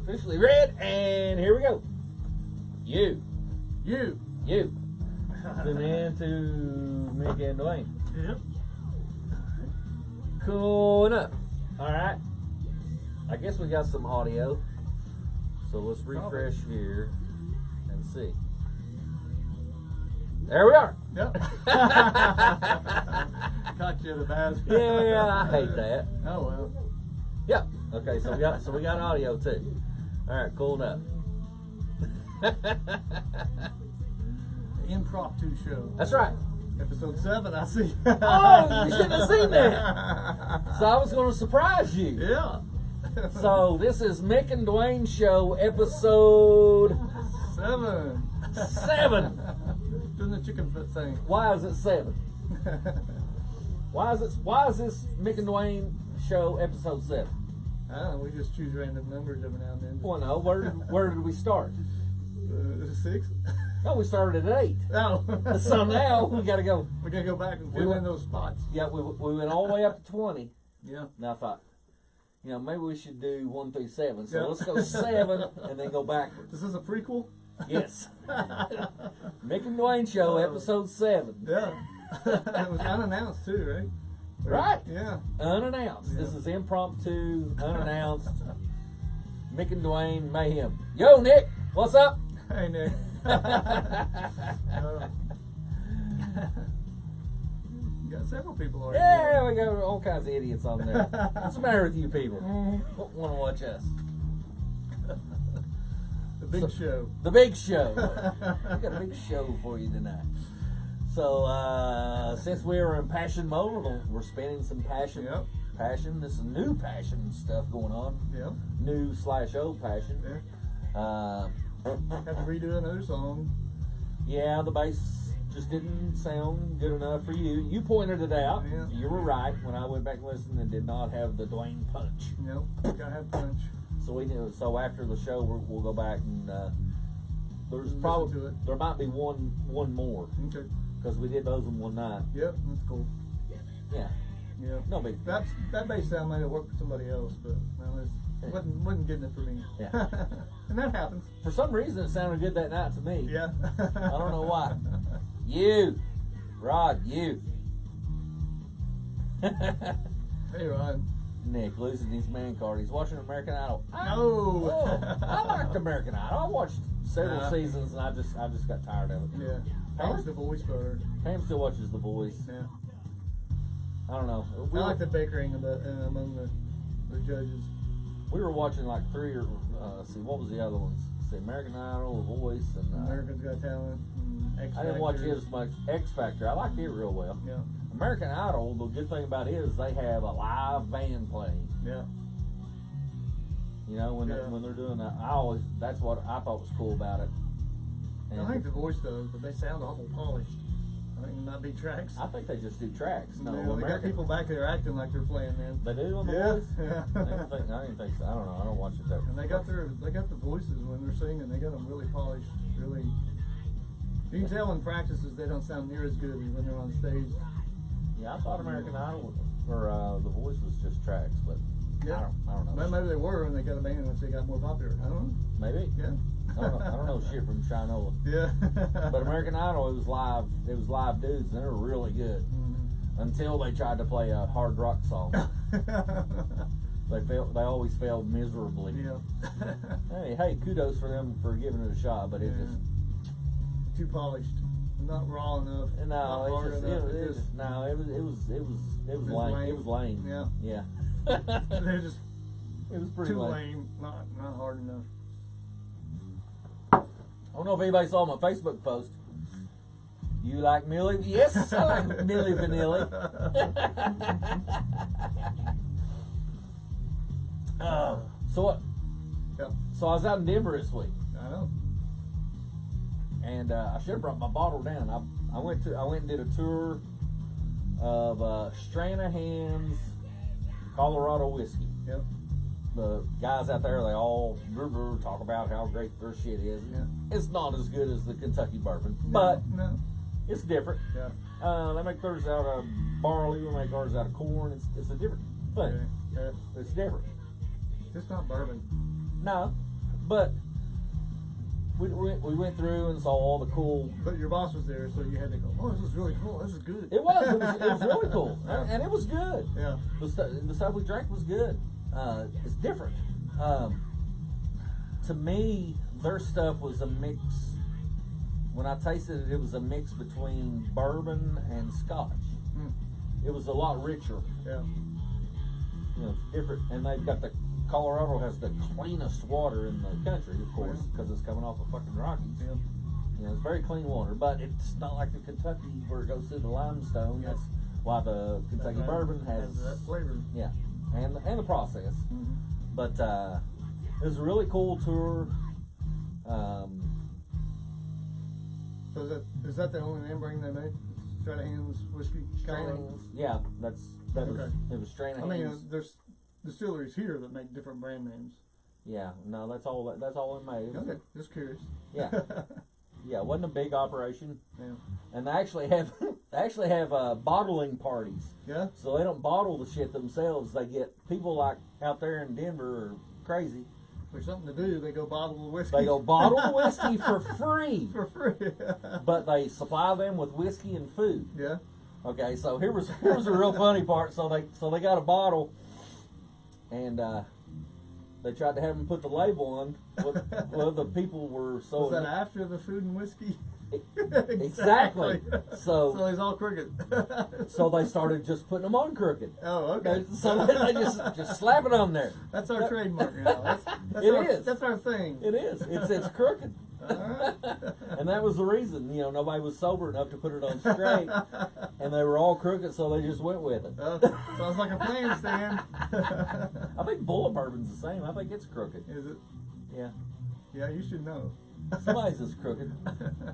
officially red, and here we go. You. Tune in to Mick and Duane. Yep. Cool enough. All right. I guess we got some audio. So let's refresh here and see. There we are. Yep. Caught you in the basket. Yeah, I hate that. Oh well. Yep. Okay, so we got audio too. All right, cool enough. Impromptu show. That's right. Episode 7, I see. Oh, you should have seen that. So I was going to surprise you. Yeah. So this is Mick and Duane show, episode 7. Doing the chicken foot thing. Why is it 7? Why is this Mick and Duane show episode 7? I don't know. We just choose random numbers every now and then. Well, no. Where did we start? 6. No, we started at 8. Oh. So now we got to go. We gotta go back and fill in those spots. Yeah, we went all the way up to 20. Yeah. Now I thought, maybe we should do 1 through 7. So Yeah. let's go 7 and then go backwards. Is this a prequel? Yes. Mick and Duane show, episode 7. Yeah. It was unannounced too, right? Right. Yeah. Unannounced. Yeah. This is impromptu, unannounced. Mick and Duane mayhem. Yo, Nick, what's up? Hey, Nick. You got several people already. Yeah, we got all kinds of idiots on there. What's the matter with you people? Want to watch us? The big show. The big show. We got a big show for you tonight. So, since we were in passion mode, we're spinning some passion. Yep. Passion. This is new passion stuff going on. Yep. New/old passion. Yeah. Had to redo another song. Yeah, the bass just didn't sound good enough for you. You pointed it out. Yeah. You were right. When I went back and listened, it did not have the Duane punch. Yep. Gotta have punch. So we knew. So after the show, we'll go back and there's Listen probably to it. there might be one more Okay. because we did those in one night. Yep. That's cool. Yeah. Yeah. No big. That bass sound might have worked for somebody else, but wasn't getting it for me. Yeah. And that happens. For some reason, it sounded good that night to me. Yeah. I don't know why. You, Rod, you. Hey, Rod. Nick losing his man card. He's watching American Idol. No. I liked American Idol. I watched several seasons and I just got tired of it. Yeah. I like The Voice better. Pam still watches The Voice. Yeah. I don't know. I like the bickering among the judges. We were watching like 3 or what was the other ones? See, American Idol, The Voice, and American's Got Talent. X I didn't watch Factor. it as much. X Factor. I liked it real well. Yeah. American Idol. The good thing about it is they have a live band playing. Yeah. When they're doing that, that's what I thought was cool about it. And I think The Voice does, but they sound awful polished. I think it might be tracks. I think they just do tracks. No, Yeah, they got people back there acting like they're playing, man. They do on The Yeah. Voice. Yeah. I didn't think so. I don't know. I don't watch it that. And they got the voices when they're singing. They got them really polished. Really, you can tell in practices they don't sound near as good as when they're on stage. Yeah, I thought American Idol or The Voice was just tracks, but Yeah. I don't know. Well, maybe they were when they got a band once they got more popular. I don't know. Maybe. Yeah. I don't know shit from Shinola. Yeah. But American Idol, it was live. It was live dudes, and they were really good until they tried to play a hard rock song. They always failed miserably. Yeah. Hey, kudos for them for giving it a shot, but it just too polished, not raw enough. no, not hard enough. it was lame. It was lame. Yeah. Yeah. They're just It was pretty too lame. lame, not hard enough. I don't know if anybody saw my Facebook post. You like Millie? Yes, I like Millie Vanilli. So what? Yep. So I was out in Denver this week, I know. and I should have brought my bottle down. I went and did a tour of Stranahan's Colorado whiskey. Yep. The guys out there, they all talk about how great their shit is. Yeah. It's not as good as the Kentucky bourbon, but No. it's different. Yeah. They make theirs out of barley. We make ours out of corn. It's a different thing. Okay. Yeah. It's different. It's not bourbon. No, but we went through and saw all the cool. But your boss was there, so you had to go, oh, this is really cool. This is good. It was really cool, Yeah. and it was good. Yeah. The stuff we drank was good. It's different. To me, their stuff was a mix. When I tasted it, it was a mix between bourbon and Scotch. Mm. It was a lot richer. Yeah. You know, different, and they've got Colorado has the cleanest water in the country, of course, because it's coming off the fucking Rockies. Yeah. You know, it's very clean water, but it's not like the Kentucky where it goes through the limestone. Yeah. That's why the Kentucky That's right. bourbon has that flavor. yeah, and the process. Mm-hmm. But it was a really cool tour. So is that the only name brand they make? Stranahan's whiskey. Stranahan's, yeah, that Okay. was it was Stranahan's. I mean, there's distilleries here that make different brand names. Yeah, no, that's all they made. Okay, just curious. Yeah, yeah, it wasn't a big operation, Yeah. and they actually have bottling parties. Yeah. So they don't bottle the shit themselves. They get people like out there in Denver are crazy. There's something to do. They go bottle the whiskey. They go bottle the whiskey for free, for free. but they supply them with whiskey and food. Yeah. Okay, so here was a real funny part. So they got a bottle, and they tried to have them put the label on. Well, the people were so. Was that after the food and whiskey? Exactly. So he's all crooked. so they started just putting them on crooked. Oh, okay. So they just slap it on there. That's our trademark now. That's our thing. It is. It's crooked. All right. And that was the reason. You know, nobody was sober enough to put it on straight, and they were all crooked, so they just went with it. Sounds like a plan, Stan. I think Bull Bourbon's the same. I think it's crooked. Is it? Yeah. Yeah, you should know. Somebody's is crooked.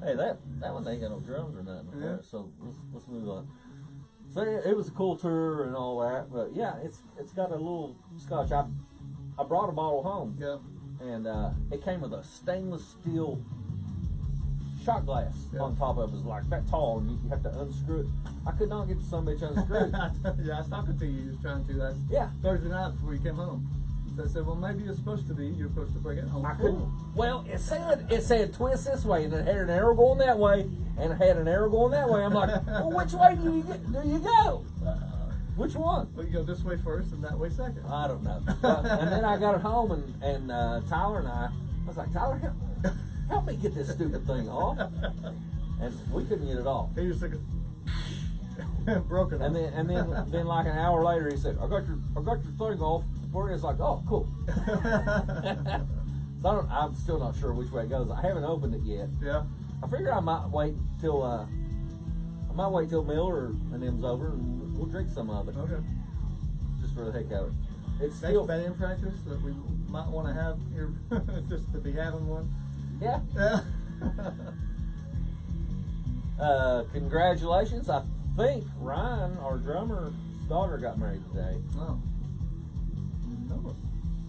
Hey, that one ain't got no drums or nothing. Yeah. So let's move on. So it was a cool tour and all that, but yeah, it's got a little Scotch. I brought a bottle home. Yeah. And it came with a stainless steel shot glass on top of it. It was like that tall, and you have to unscrew it. I could not get the son of a bitch unscrewed. Yeah, I was talking to you. You was trying to that. Yeah. Thursday night before you came home. So I said, well, maybe it's supposed to be. You're supposed to bring it home. I couldn't. Well, it said twist this way, and it had an arrow going that way, and it had an arrow going that way. I'm like, well, which way do you go? Which one? Well, you go this way first and that way second. I don't know. And then I got it home, and Tyler and I was like, Tyler, help me get this stupid thing off. And we couldn't get it off. He just took it, broke it. And then like an hour later, he said, I got your thing off. It's like, oh, cool. So I'm still not sure which way it goes. I haven't opened it yet. Yeah. I figure I might wait till Miller and them's over, and we'll drink some of it. Okay. Just for the heck of it. It's Next still band practice that we might want to have here, just to be having one. yeah. Yeah. Congratulations! I think Ryan, our drummer's daughter, got married today. Oh.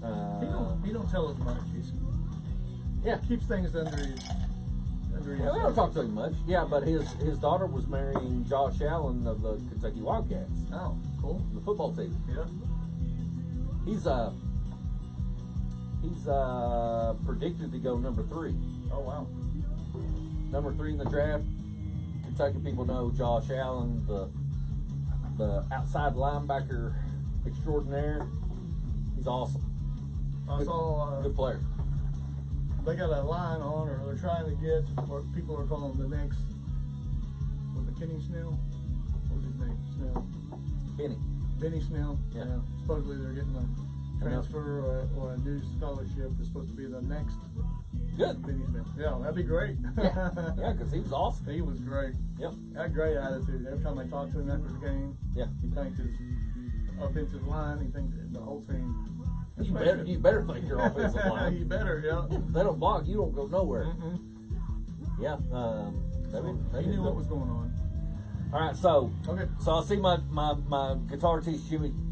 No. He don't tell us much. Yeah. Keeps things under his. Yeah, we don't talk to him much. Yeah, but his daughter was marrying Josh Allen of the Kentucky Wildcats, Oh, cool. the football team. Yeah. He's predicted to go number 3. Oh, wow. Number 3 in the draft. Kentucky people know Josh Allen, the outside linebacker extraordinaire. He's awesome. I saw Good player. they got a line on, or they're trying to get what people are calling the next. Was it Kenny Snell? What was his name? Snell. Benny Snell. Yeah. Supposedly they're getting a transfer or a new scholarship that's supposed to be the next Good. Benny Snell. Yeah, that'd be great. Yeah, because he was awesome. He was great. Yep. Had a great attitude. Every time I talked to him after the game, Yeah. he thanked his offensive line. He thanked the whole team. You better think your offensive line. You better, yeah. If they don't block, you don't go nowhere. Mm-mm. Yeah. He knew what was going on. All right, so Okay. so I see my guitar teacher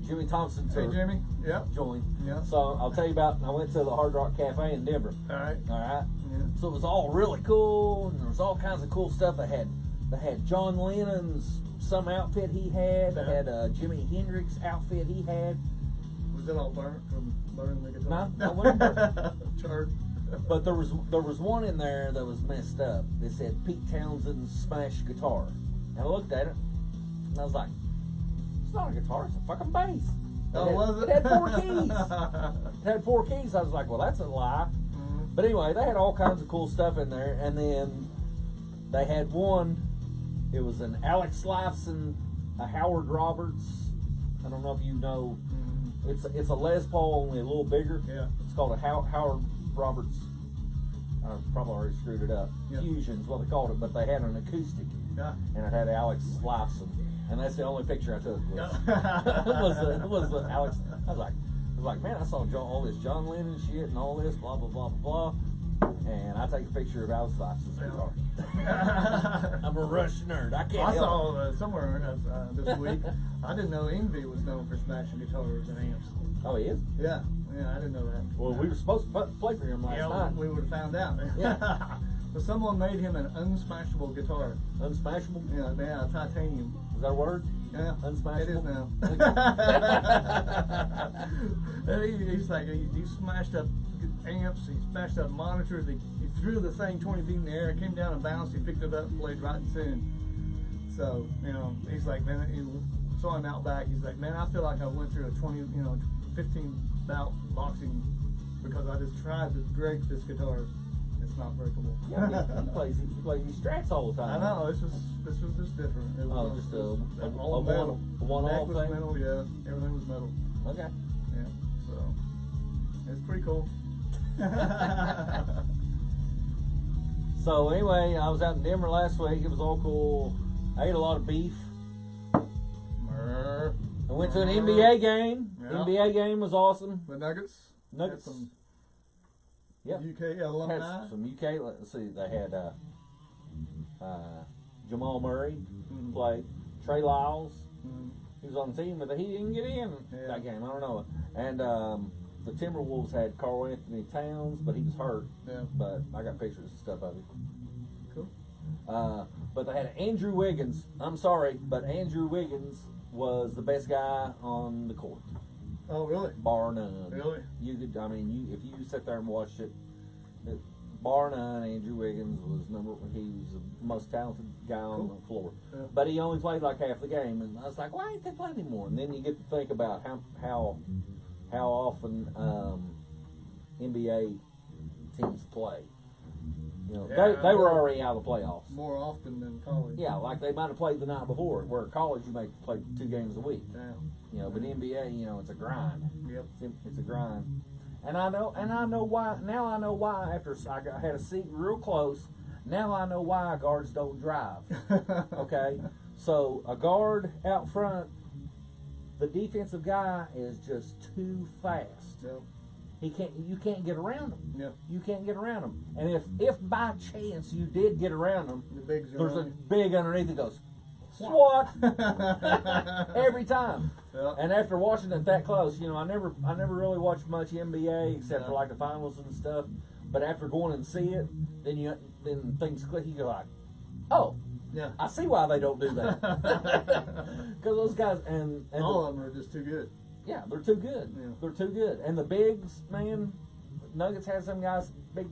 Jimmy Thompson Hey, Jimmy. Yep. join. Yeah. So I'll tell you about. I went to the Hard Rock Cafe in Denver. All right. All right. Yeah. So it was all really cool, and there was all kinds of cool stuff. They had John Lennon's some outfit he had. They had Jimi Hendrix outfit he had. Was it all burnt from burning the guitar? No, it wasn't burnt. Charred. But there was one in there that was messed up. It said Pete Townsend's Smash Guitar. And I looked at it, and I was like, it's not a guitar, it's a fucking bass. Was it? It had 4 keys. It had 4 keys. I was like, well, that's a lie. Mm-hmm. But anyway, they had all kinds of cool stuff in there. And then they had one, it was an Alex Lifeson, a Howard Roberts. I don't know if you know. Mm-hmm. It's a Les Paul, only a little bigger. Yeah. It's called a Howard Roberts. I probably already screwed it up. Yep. Fusion is what they called it, but they had an acoustic. Yeah. And it had Alex Lifeson. And that's the only picture I took was Alex. I was like, man, I saw all this John Lennon shit and all this blah blah blah blah blah, and I take a picture of Alex Lifeson's guitar. I'm a Rush nerd. I can't. I saw somewhere this week. I didn't know Envy was known for smashing guitars and amps. Oh, he is? Yeah, I didn't know that. Well, we were supposed to play for him last night. We would have found out. Yeah. But someone made him an unsmashable guitar. Unsmashable? Yeah, titanium. Is that a word? Yeah. Unsmashable? It is now. And he's like, he smashed up amps, he smashed up monitors, he threw the thing 20 feet in the air, it came down and bounced, he picked it up and played right in tune. So, he's like, man, he saw him out back, he's like, man, I feel like I went through a 15 bout boxing because I just tried to break this guitar. It's not breakable. Yeah, he plays these Strats all the time. I know, this was just different. It was just a metal. one-off thing? Metal, yeah. Everything was metal. Okay. Yeah, so it's pretty cool. So anyway, I was out in Denver last week. It was all cool. I ate a lot of beef. I went to an NBA game. Yeah. NBA game was awesome. The Nuggets. Yep. UK alumni. Had some UK. Let's see. They had Jamal Murray played. Trey Lyles. He was on the team, but he didn't get in that game. I don't know. And the Timberwolves had Karl Anthony Towns, but he was hurt. Yeah. But I got pictures and stuff of him. Cool. But they had Andrew Wiggins. I'm sorry, but Andrew Wiggins was the best guy on the court. Oh, really? Bar none. Really? You could. I mean, if you sit there and watched it, bar none, Andrew Wiggins was he was the most talented guy on the floor. Yeah. But he only played like half the game, and I was like, why ain't they playing anymore? And then you get to think about how often NBA teams play. They were already out of the playoffs. More often than college. Yeah, like they might have played the night before. Where at college you may play 2 games a week. Yeah. But NBA, it's a grind. Yep. It's a grind. And I know why. Now I know why. After I had a seat real close, now I know why guards don't drive. Okay, so a guard out front, the defensive guy is just too fast. Yep. You can't get around him. Yeah. You can't get around him. And if by chance you did get around him, there's a big underneath that goes, SWAT! Every time. Yep. And after watching it that close, I never really watched much NBA except for like the finals and stuff. But after going and see it, then things click. You go like, oh, yeah, I see why they don't do that. Because those guys and all of them are just too good. Yeah, they're too good. Yeah. They're too good. And the bigs, man, Nuggets had some guys, big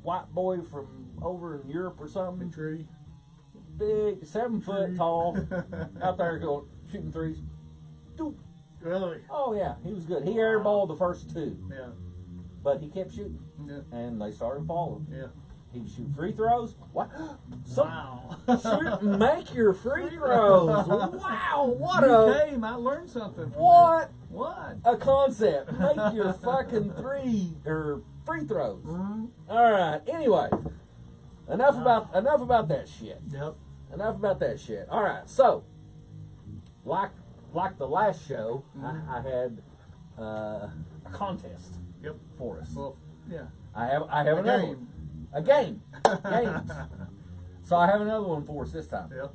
white boy from over in Europe or something. Big, 7 foot tall, out there shooting threes. Really? Oh yeah, he was good. He airballed the first 2. Yeah. But he kept shooting. Yeah. And they started falling. Yeah. He'd shoot free throws. What? Wow. Make your free throws. Wow. What I learned something. What? What? A concept. Make your fucking free throws. Mm-hmm. All right. Anyway, enough about that shit. Yep. Enough about that shit. All right. So, like the last show, I had a contest. Yep. For us. Well, yeah. I have another one. A game. Games. So I have another one for us this time. Yep.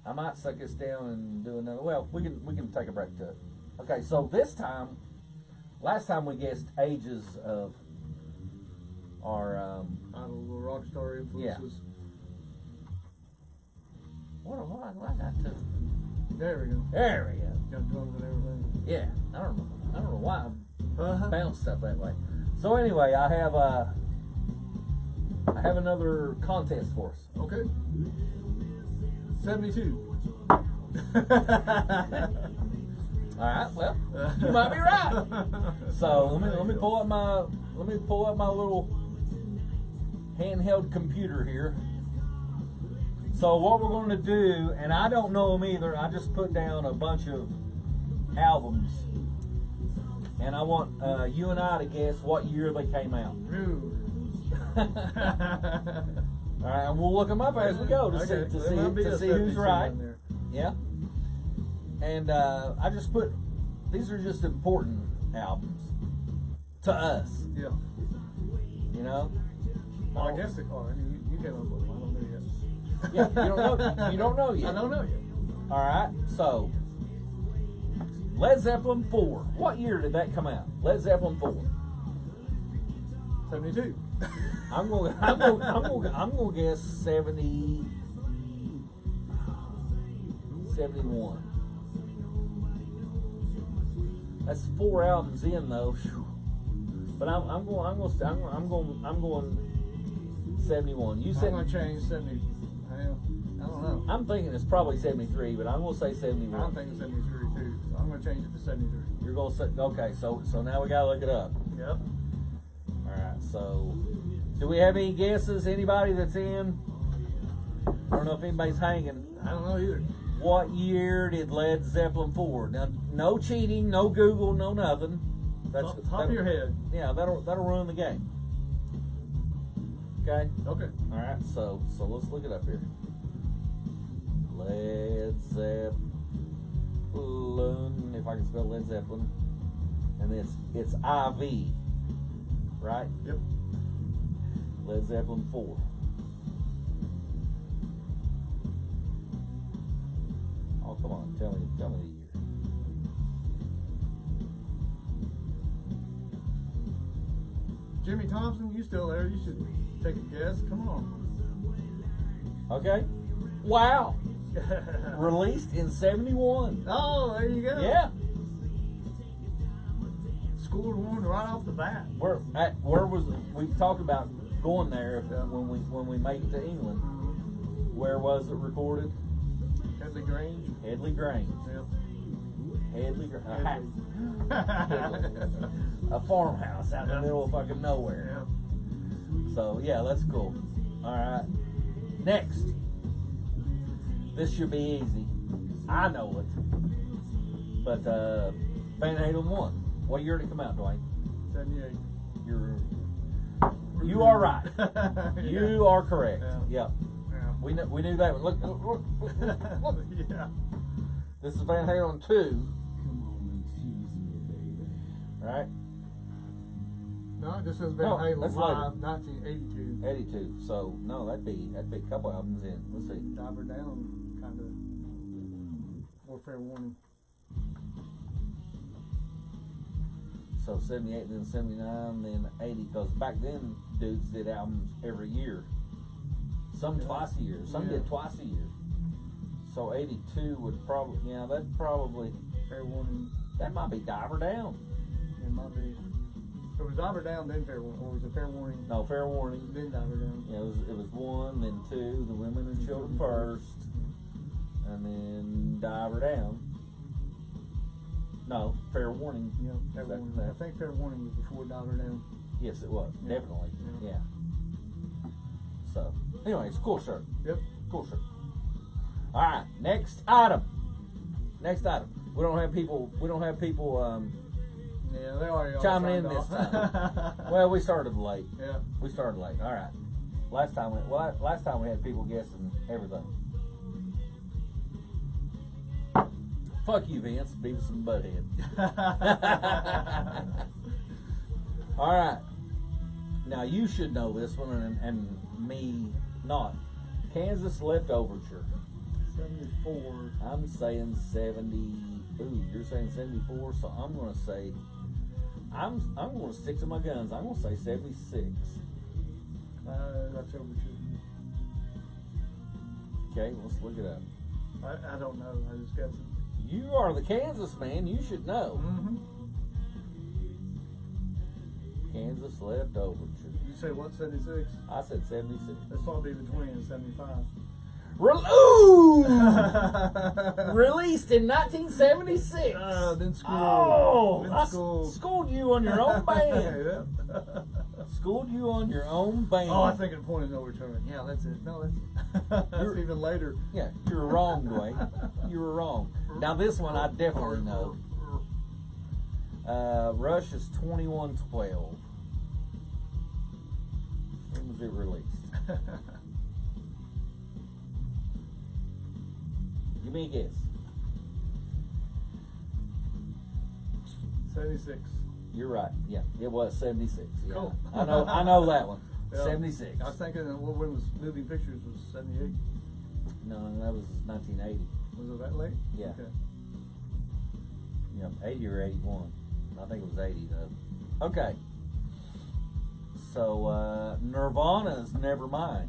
I might suck this down and do another. Well, we can take a break to it. Okay, so this time, last time we guessed ages of our idol rock star influences. Yeah. What I got to? There we go. There we go. Got drums and everything. Yeah. I don't know why I bounce stuff that way. So anyway, I have I have another contest for us. Okay. 72. All right. Well, you might be right. So let me pull up my little handheld computer here. So what we're going to do, and I don't know them either. I just put down a bunch of albums, and I want you and I to guess what year they came out. All right, and we'll look them up as we go to see who's right. Yeah. And I just put, these are just important albums to us. Yeah. You know? Well, I guess they are. I mean, you came up with them. I don't know yet. Yeah, you don't know yet. I don't know yet. All right, so Led Zeppelin 4. What year did that come out? Led Zeppelin 4. 72. I'm gonna guess 70, 71. That's 4 albums in though. But I'm going 71. You said I'm gonna change 70. I don't know. I'm thinking it's probably 73, but I'm gonna say 71. I'm thinking 73 too. So I'm gonna change it to 73. You're gonna say okay. So now we gotta look it up. Yep. All right. So, do we have any guesses? Anybody that's in? I don't know if anybody's hanging. I don't know either. What year did Led Zeppelin 4? Now, no cheating, no Google, no nothing. That's top of your head. Yeah, that'll ruin the game. Okay. Okay. All right. So let's look it up here. Led Zeppelin, if I can spell Led Zeppelin, and it's IV, right? Yep. Led Zeppelin 4. Oh, come on, tell me the year. Jimmy Thompson, you still there? You should take a guess. Come on. Okay. Wow. Released in 71. Oh, there you go. Yeah. Scored one right off the bat. Where was we talked about going there when we make it to England? Where was it recorded? Headley Grange. Headley Grange. Yep. Headley. A farmhouse out in the middle of fucking nowhere. Yep. So yeah, that's cool. All right. Next. This should be easy. I know it. But Van Halen 1. What year did it come out, Duane? 78. You are right. You are correct. Yeah. Yep. Yeah. We knew that one. Look. Yeah. This is Van Halen 2. Right? No, this has been Halen Live, 1982. 82. So no, that'd be a couple albums in. Let's see. Diver Down, kind of. More fair warning. So 78, then 79, then 80. Because back then, dudes did albums every year. Some twice a year. Some did twice a year. So 82 would probably, that's probably Fair warning. That might be Diver Down. It might be. It was Diver Down, then Fair Warning, or was it Fair Warning? No, Fair Warning. Then Diver Down. Yeah, it was 1, then 2, the women and children first, and then Diver Down. No, Fair Warning. Yeah, Fair Warning. I think Fair Warning was before Diver Down. Yes, it was. Yeah. Definitely. Yeah. Yeah. So, anyways, cool shirt. Yep. Cool shirt. All right, next item. Next item. We don't have people. Yeah, they already chiming in this time. Well, we started late. Yeah. We started late. All right. Last time we had people guessing everything. Fuck you, Vince. Beavis and Butthead. All right. Now you should know this one, and me not. Kansas Leftoverture. 74. I'm saying 70. Ooh, you're saying 74. So I'm gonna say. I'm gonna stick to my guns. I'm gonna say 76. That's Overture. Okay, let's look it up. I don't know. I just guess it. You are the Kansas man. You should know. Mm-hmm. Kansas left Overture. You say what, 76? I said 76. That's probably between and 75. Ooh! Released in 1976. Been schooled. Oh, Been I schooled. schooled you on your own band. Yep. Schooled you on your own band. Oh, I think a point of no return. Yeah, that's it. No, that's even later. Yeah, you were wrong, Dwayne. You were wrong. Now this one I definitely know. Rush is 2112. When was it released? Give me a guess. 76. You're right. Yeah, it was 76. Yeah. Cool. I know that one. Yeah. 76. I was thinking that when was Moving Pictures was 78. No, that was 1980. Was it that late? Yeah. Okay. Yeah, 80 or 81. I think it was 80 though. Okay. So Nirvana's Nevermind.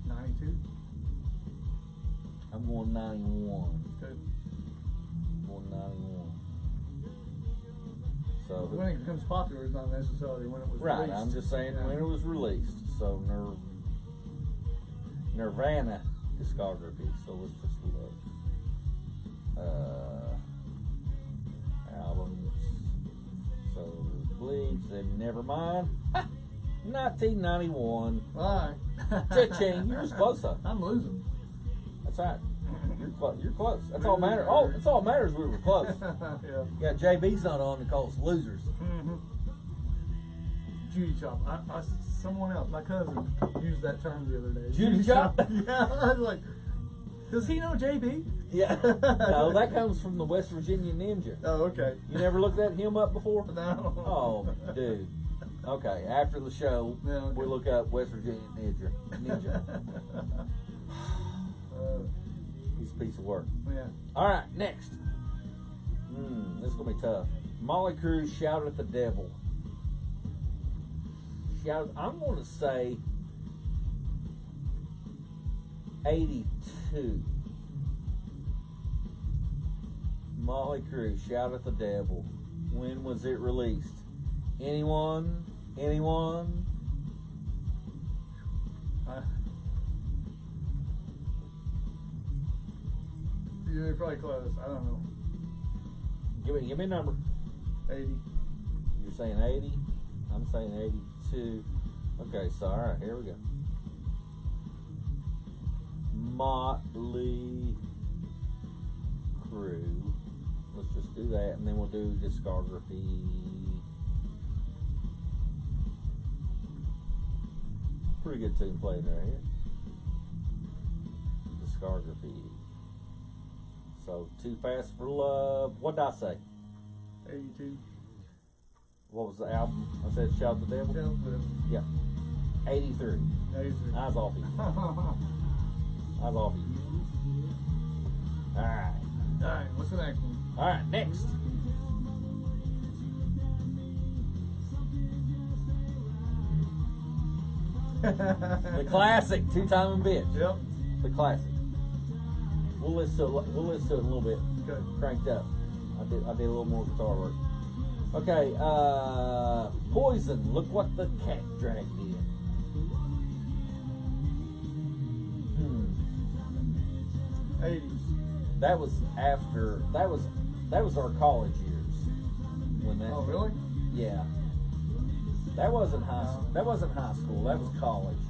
92. I'm going 91. Good. I'm going 91. So When it becomes popular is not necessarily when it was right, released. I'm just saying Yeah. when it was released. So Nirvana discography. So let's just look. Albums. So Bleach, then Nevermind. 1991. All right. Cha-ching, you're close though. I'm losing. That's right. You're close. You're close. That's all matters. Oh, that's all matters. We were close. Yeah. Yeah, JB's not on to call us losers. Mm-hmm. Judy chop. Someone else, my cousin, used that term the other day. Judy chop? Yeah. I was like, does he know JB? Yeah. No, that comes from the West Virginia Ninja. Oh, okay. You never looked at him up before? No. Oh, dude. Okay, after the show, Yeah, okay. we look up West Virginia Ninja. He's a piece of work. Yeah. All right, next. This is going to be tough. Molly Cruz, Shout at the Devil. I'm going to say 82. Molly Cruz, Shout at the Devil. When was it released? Anyone? Anyone? You're probably close. I don't know. Give me a number. 80. You're saying 80? I'm saying 82. Okay, so all right, here we go. Motley Crue. Let's just do that, and then we'll do discography. Pretty good tune played right here. Discography. So, Too Fast for Love. What did I say? 82. What was the album? I said Shout the Devil? Shout the Devil. Yeah. 83. 83. I was off you. I was off you. Alright. Alright, what's the next one? Alright, next. The classic, Two Time and Bitch. Yep. The classic. We'll listen to it in a little bit. Good. Cranked up. I did a little more guitar work. Okay, Poison, Look What the Cat Dragged In. 80s. That was after that was our college years when that. Oh, really? Yeah. That wasn't high school. That wasn't high school. That was college.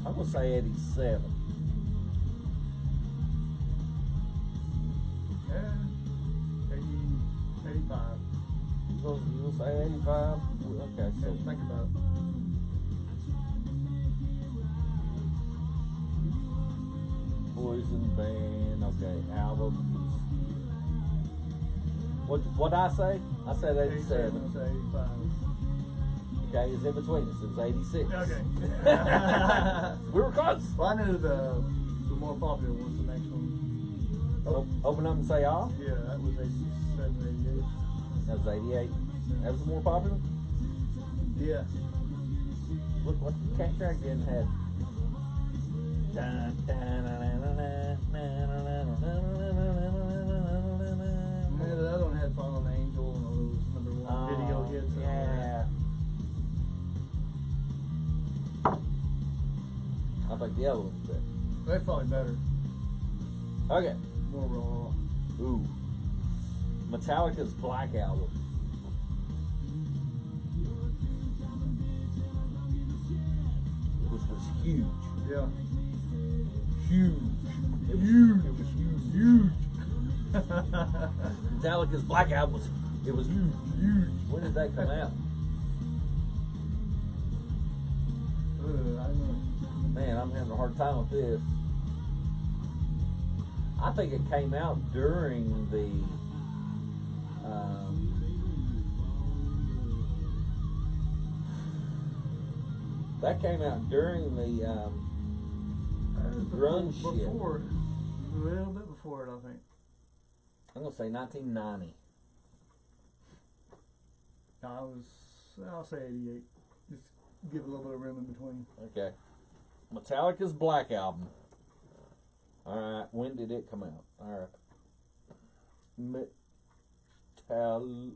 I'm gonna say 87. Yeah. 85. You gonna say 85? Okay, so Think about it. Poison Band. Okay, albums. What I say? I said 87. I'll say 85. Okay, it's in between us. It was 86. Okay. We were close. Well, I knew the more popular one's the next one. Open Up and Say Ah. Yeah, that was 87, 88. That was 88. That was the more popular. Yeah. Look what the Cat Dragged In had. Yeah, the other one had Fallen Angel and all those number one video hits. did. So Yeah. I think the other one's better. That's probably better. Okay. More raw. Ooh. Metallica's Black Album. Which was huge. Yeah. Huge. Huge. It was huge. Huge. Metallica's Black Album was huge. Huge. When did that come out? I don't know. Man, I'm having a hard time with this. I think it came out during the that came out during the grunge shit. Before, a little bit before it, I think. I'm gonna say 1990. I'll say 88. Just give a little bit of room in between. Okay. Metallica's Black Album. Alright, when did it come out? Alright. Metallica.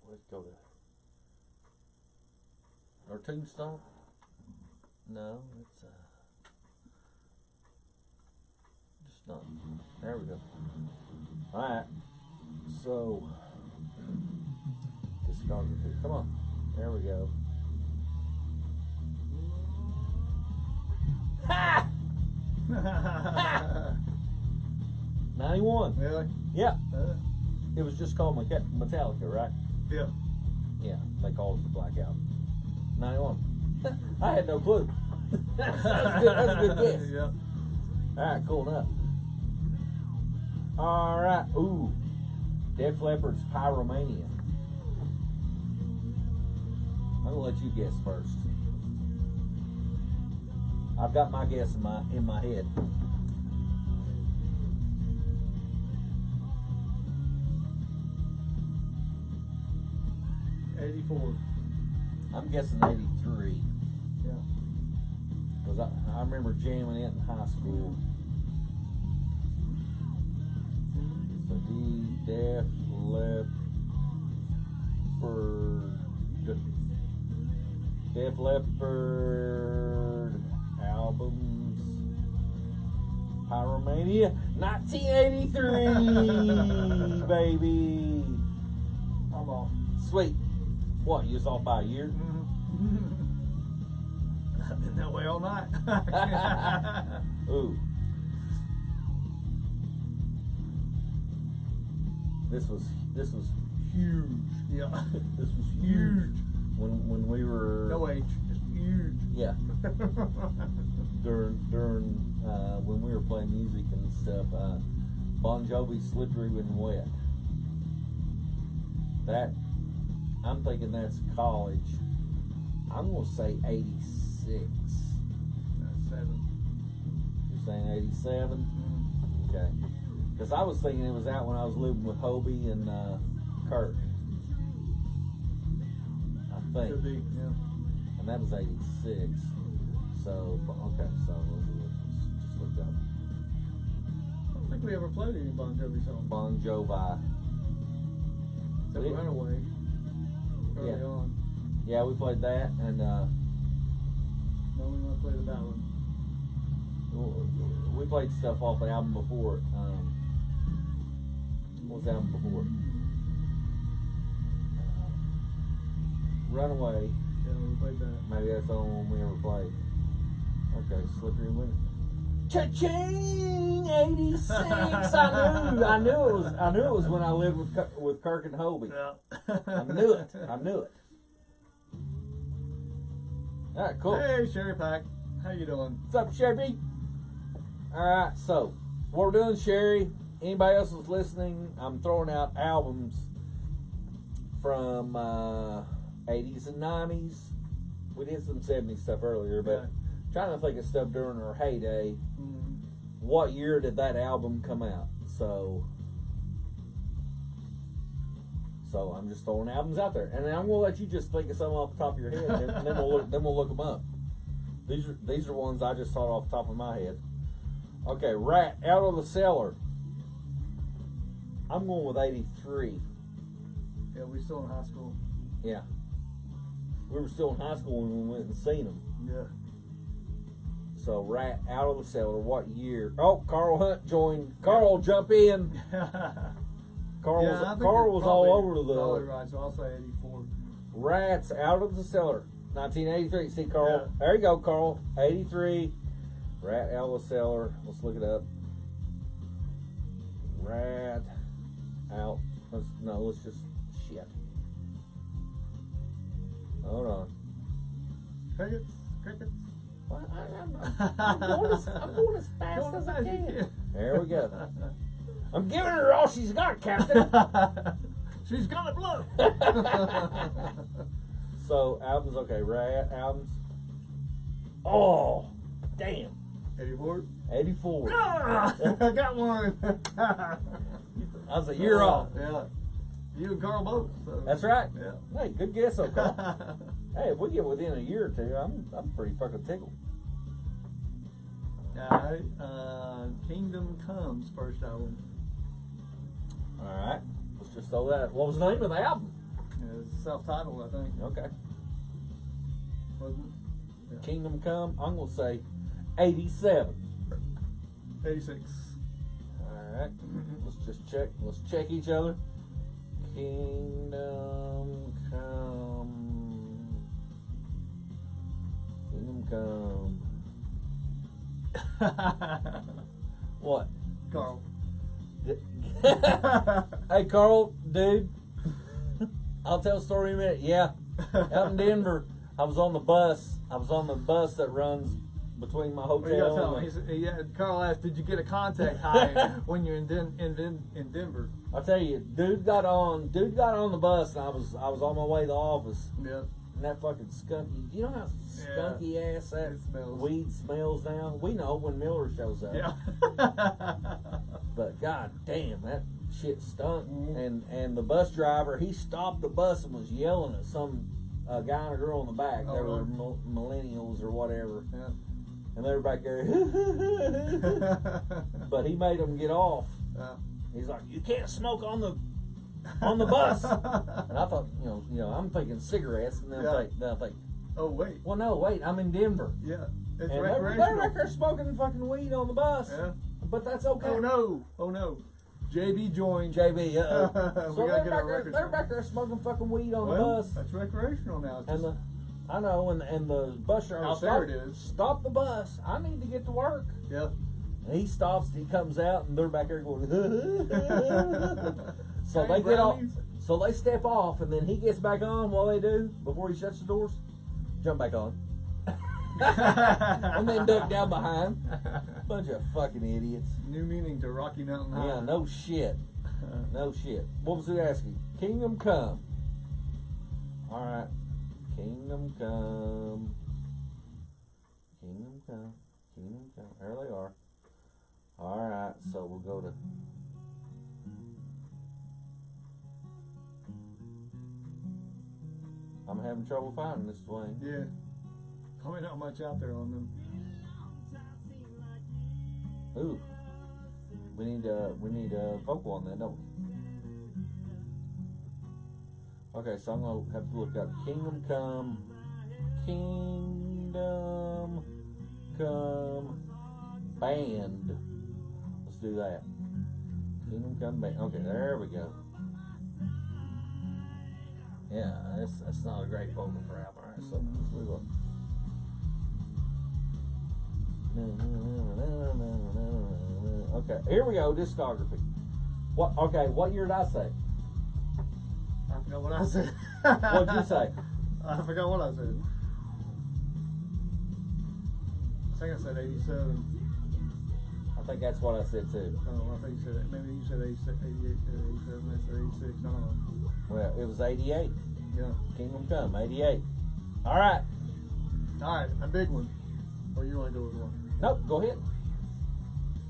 Let's go to. Or Tombstone? No, it's just not. There we go. Alright. So discography. Come on. There we go. Ha! 91. Really? Yeah. It was just called Metallica, right? Yeah. Yeah, they called it the Black Album. 91. I had no clue. That's good. That's a good guess. Yeah. Alright, cool enough. Alright. Ooh. Def Leppard's Pyromania. I'm gonna let you guess first. I've got my guess in my head. '84. I'm guessing 83. Yeah. Because I remember jamming it in high school. So Def Leppard albums. Pyromania 1983, baby. I'm off. Sweet. What, you was off by a year? I've been that way all night. Ooh. This was huge. Yeah. This was huge. When we were No H, just huge. yeah. during when we were playing music and stuff, Bon Jovi Slippery When Wet. That I'm thinking that's college. I'm gonna say 86. That's 7. You're saying 87? Okay. Because I was thinking it was out when I was living with Hobie and Kurt. I think. Could be, yeah. And that was 86. So, okay, so let's just look up. I don't think we ever played any Bon Jovi songs. Bon Jovi. Except Runaway. Early Yeah. on. Yeah, we played that, and No, we might play the ballad. we played stuff off the album before. What was the album before? Runaway. Yeah, we played that. Maybe that's the only one we ever played. Okay, Slippery When. Cha-ching! 86. I knew it was when I lived with Kirk and Hobie. Yeah. I knew it. All right, cool. Hey, Sherry Pack. How you doing? What's up, Sherry? All right, so what we're doing, Sherry. Anybody else is listening? I'm throwing out albums from 80s and 90s. We did some 70s stuff earlier, but Yeah. trying to think of stuff during our heyday. Mm-hmm. What year did that album come out? So I'm just throwing albums out there, and then I'm gonna let you just think of something off the top of your head, and then we'll look them up. These are ones I just thought off the top of my head. Okay, Rat, Out of the Cellar. I'm going with 83. Yeah, we still in high school. Yeah. We were still in high school when we went and seen them. Yeah. So, Rat Out of the Cellar, what year? Oh, Carl Hunt joined. Carl, jump in. Carl was all over Probably right, so I'll say 84. Rats Out of the Cellar, 1983. See, Carl? Yeah. There you go, Carl. 83. Rat Out of the Cellar. Let's look it up. Rat Out. Let's just. Shit. Hold on. Crickets. Well, I'm going as fast as I can. There we go. I'm giving her all she's got, Captain. She's gonna blow. So, albums, okay. Rat albums. Oh, damn. 84. 84. I got one. I was a year off. Yeah. You and Carl both. So. That's right. Yeah. Hey, good guess, though, Carl. Hey, if we get within a year or two, I'm pretty fucking tickled. Alright. Kingdom Comes, first album. Alright. Let's just throw that. What was the name of the album? It's self-titled, I think. Okay. Wasn't it? Yeah. Kingdom Come, I'm going to say 87. 86. Alright. Let's just check. Let's check each other. Kingdom Come. Kingdom Come. What? Carl. Hey, Carl, dude. I'll tell a story in a minute. Yeah. Out in Denver, I was on the bus. That runs between my hotel. Well, you gotta tell him. Carl asked, "Did you get a contact high when you're in Denver?" I'll tell you, dude got on the bus, and I was on my way to the office. Yeah. And that fucking skunky, you know how skunky ass that smells. weed smells now? We know when Miller shows up. Yeah. But god damn, that shit stunk. And the bus driver, he stopped the bus and was yelling at some guy and a girl in the back. They were millennials or whatever. Yeah. And they were back there. But he made them get off. Yeah. He's like, you can't smoke on the bus. And I thought, you know, I'm thinking cigarettes, and then I think, oh wait. well, no, wait, I'm in Denver. Yeah. It's And recreational. they're back there smoking fucking weed on the bus. Yeah. But that's okay. Oh no. JB joined. JB, We so gotta get our records. they're back there smoking fucking weed on the Well, bus. that's recreational now. It's And just, I know, and the bus driver Out there it is. Stop the bus. I need to get to work. yeah. And he stops, he comes out, and they're back there going, so Hey, they get off, brownies. so they step off, and then he gets back on. What they do before he shuts the doors? Jump back on. And then duck down behind. Bunch of fucking idiots. New meaning to Rocky Mountain High. Yeah, no shit. No shit. What was it asking? Kingdom Come. Alright. Kingdom Come. Kingdom Come. Kingdom Come. There they are. Alright, so we'll go to. I'm having trouble finding this, Dwayne. Yeah. Probably not much out there on them. Ooh. We need a vocal on that, don't we? Okay, so I'm gonna have to look up Kingdom Come Band. Let's do that. Kingdom Come Band. Okay, there we go. Yeah, that's not a great vocal for album. Alright, so let's move on. Okay, here we go. Discography. What year did I say? I forgot what I said. What'd you say? I forgot what I said. I think I said 87. I think that's what I said too. Oh, I think you said it. Maybe you said 86, 88, 87, I said 86. I don't know. Well, it was 88. Yeah. Kingdom Come, 88. All right. All right, a big one. Or you want to go with one? Nope, go ahead.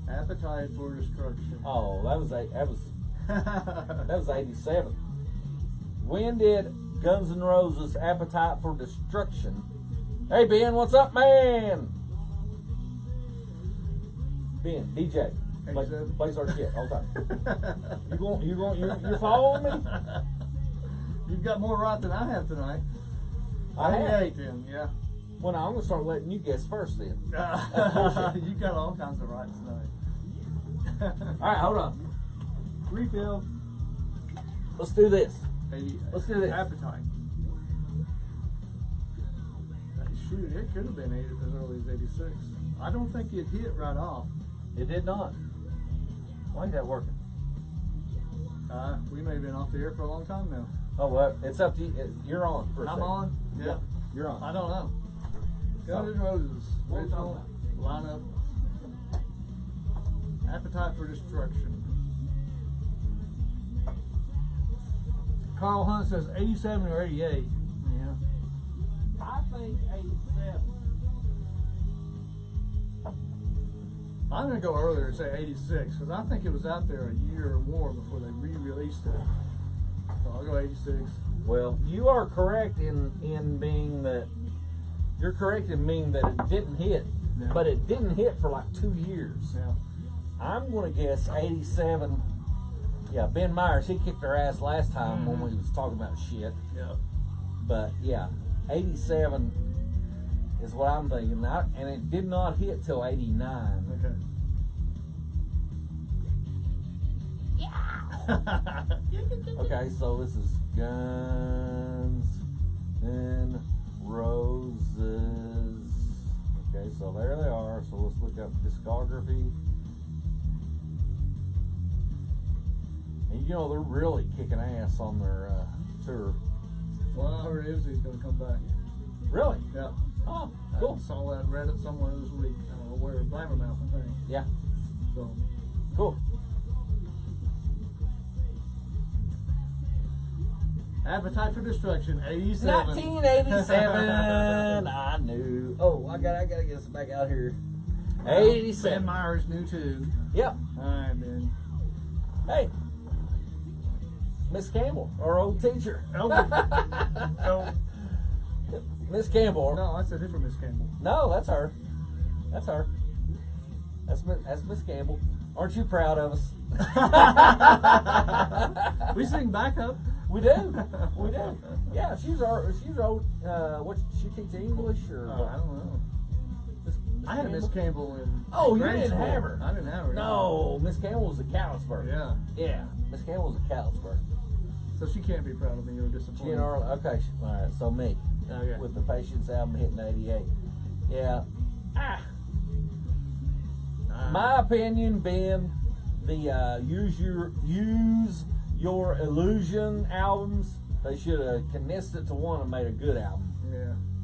Appetite for Destruction. Oh, that was 87. When did Guns N' Roses' Appetite for Destruction? Hey Ben, what's up, man? Ben, DJ, plays our shit all the time. You're following me? You've got more right than I have tonight. I have. 88 then, yeah. Well, now I'm gonna start letting you guess first then. You got all kinds of rights tonight. All right, hold on. Refill. Let's do this. Let's do this. Appetite. Shoot, it could have been as early as 86. I don't think it hit right off. It did not. Why ain't that working? We may have been off the air for a long time now. Oh well, it's up to you. You're on. For a I'm second. on? Yeah. You're on. I don't know. Guns N' Roses. Original lineup. Appetite for Destruction. Carl Hunt says 87 or 88. Yeah. I think 87. I'm going to go earlier and say 86 because I think it was out there a year or more before they re-released it. So I'll go 86. Well, you are correct in being that you're correct in being that it didn't hit, Yeah. but it didn't hit for like 2 years. Yeah. I'm gonna guess 87. Yeah, Ben Myers, he kicked our ass last time when we was talking about shit. Yeah. But yeah, 87 is what I'm thinking. And it did not hit till 89. Okay. Okay, so this is Guns N' Roses. Okay, so there they are. So let's look up discography. And you know, they're really kicking ass on their tour. Well, I heard Izzy's going to come back. Really? Yeah. Oh, I cool. saw that Reddit somewhere this week. I don't know where, Blabbermouth, I think. Yeah, So, cool. Appetite for Destruction, 87. 1987. I knew. Oh, I gotta get this back out here. 87. Ben Myers knew too. Yep. Alright, Ben. Hey, Miss Campbell, our old teacher. Oh. Oh. Miss Campbell. No, that's a different Miss Campbell. No, that's her. That's her. That's Miss Campbell. Aren't you proud of us? We sing backup. We do. We do. Yeah, she's our old. What she teach English or? Oh, I don't know. I had a Miss Campbell in. Oh, you grade didn't school. have her. I didn't have her. No, Miss Campbell was a Callisburg. Yeah. Yeah, Miss Campbell was a Callisburg. So she can't be proud of me or She disappointed. and Arla. Okay, all right. So me. Okay. With the Patience album hitting 88. Yeah. My opinion, Ben, the Use Your Illusion albums, they should have condensed it to one and made a good album.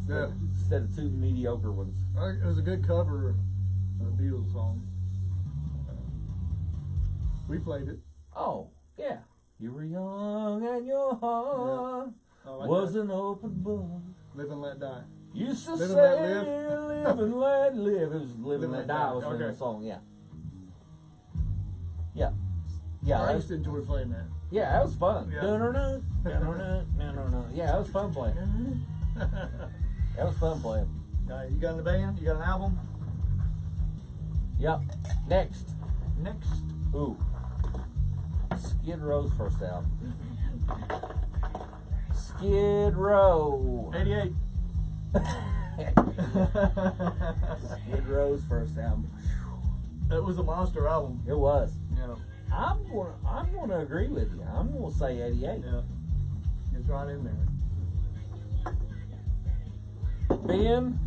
Yeah. Instead of two mediocre ones. It was a good cover of a Beatles song. We played it. Oh, yeah. You were young and your heart was an open book. Live and Let Die. Used to Live and say, Let Live. live and let live. It was Live and Let Die was Okay. the song, yeah. Yeah. Yeah, I that used to enjoy playing that. yeah, that was fun. Yeah. Yeah, that was fun playing. That was fun playing. You got a band? You got an album? Yep. Next. Next. Ooh. Skid Row's first album. Skid Row. 88. Skid Row's first album. It was a monster album. It was. Yeah. I'm gonna agree with you. I'm gonna say 88. Yeah. It's right in there. Ben,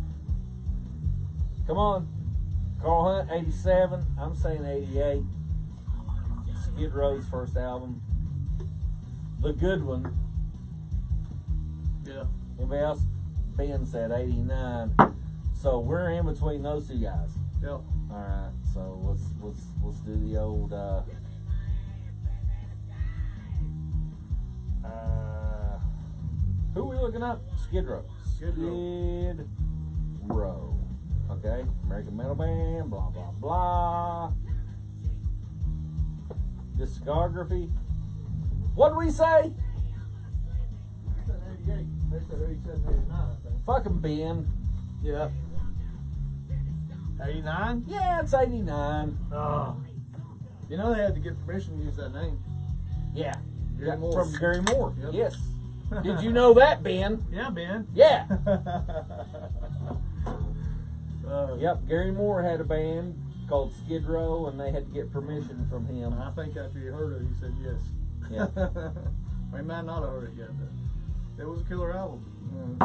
come on. Carl Hunt, 87. I'm saying 88. Skid Row's first album. The good one. Yeah. Anybody else? Ben said 89. So we're in between those two guys. Yep. Alright, so let's do the old who are we looking up? Skid Row. Skid Row. Okay, American Metal Band, blah blah blah. Discography. What do we say? I said 88. They said 87, 89, I think. Fucking Ben. Yeah. 89? Yeah, it's 89. Oh. You know they had to get permission to use that name. Yeah. Gary Yeah, Moore. from Gary Moore. Yep. Yes. Did you know that, Ben? Yeah, Ben. Yeah. Yep. Gary Moore had a band called Skid Row, and they had to get permission from him. I think after he heard it, he said yes. Yeah. He might not have heard it yet, but it was a killer album.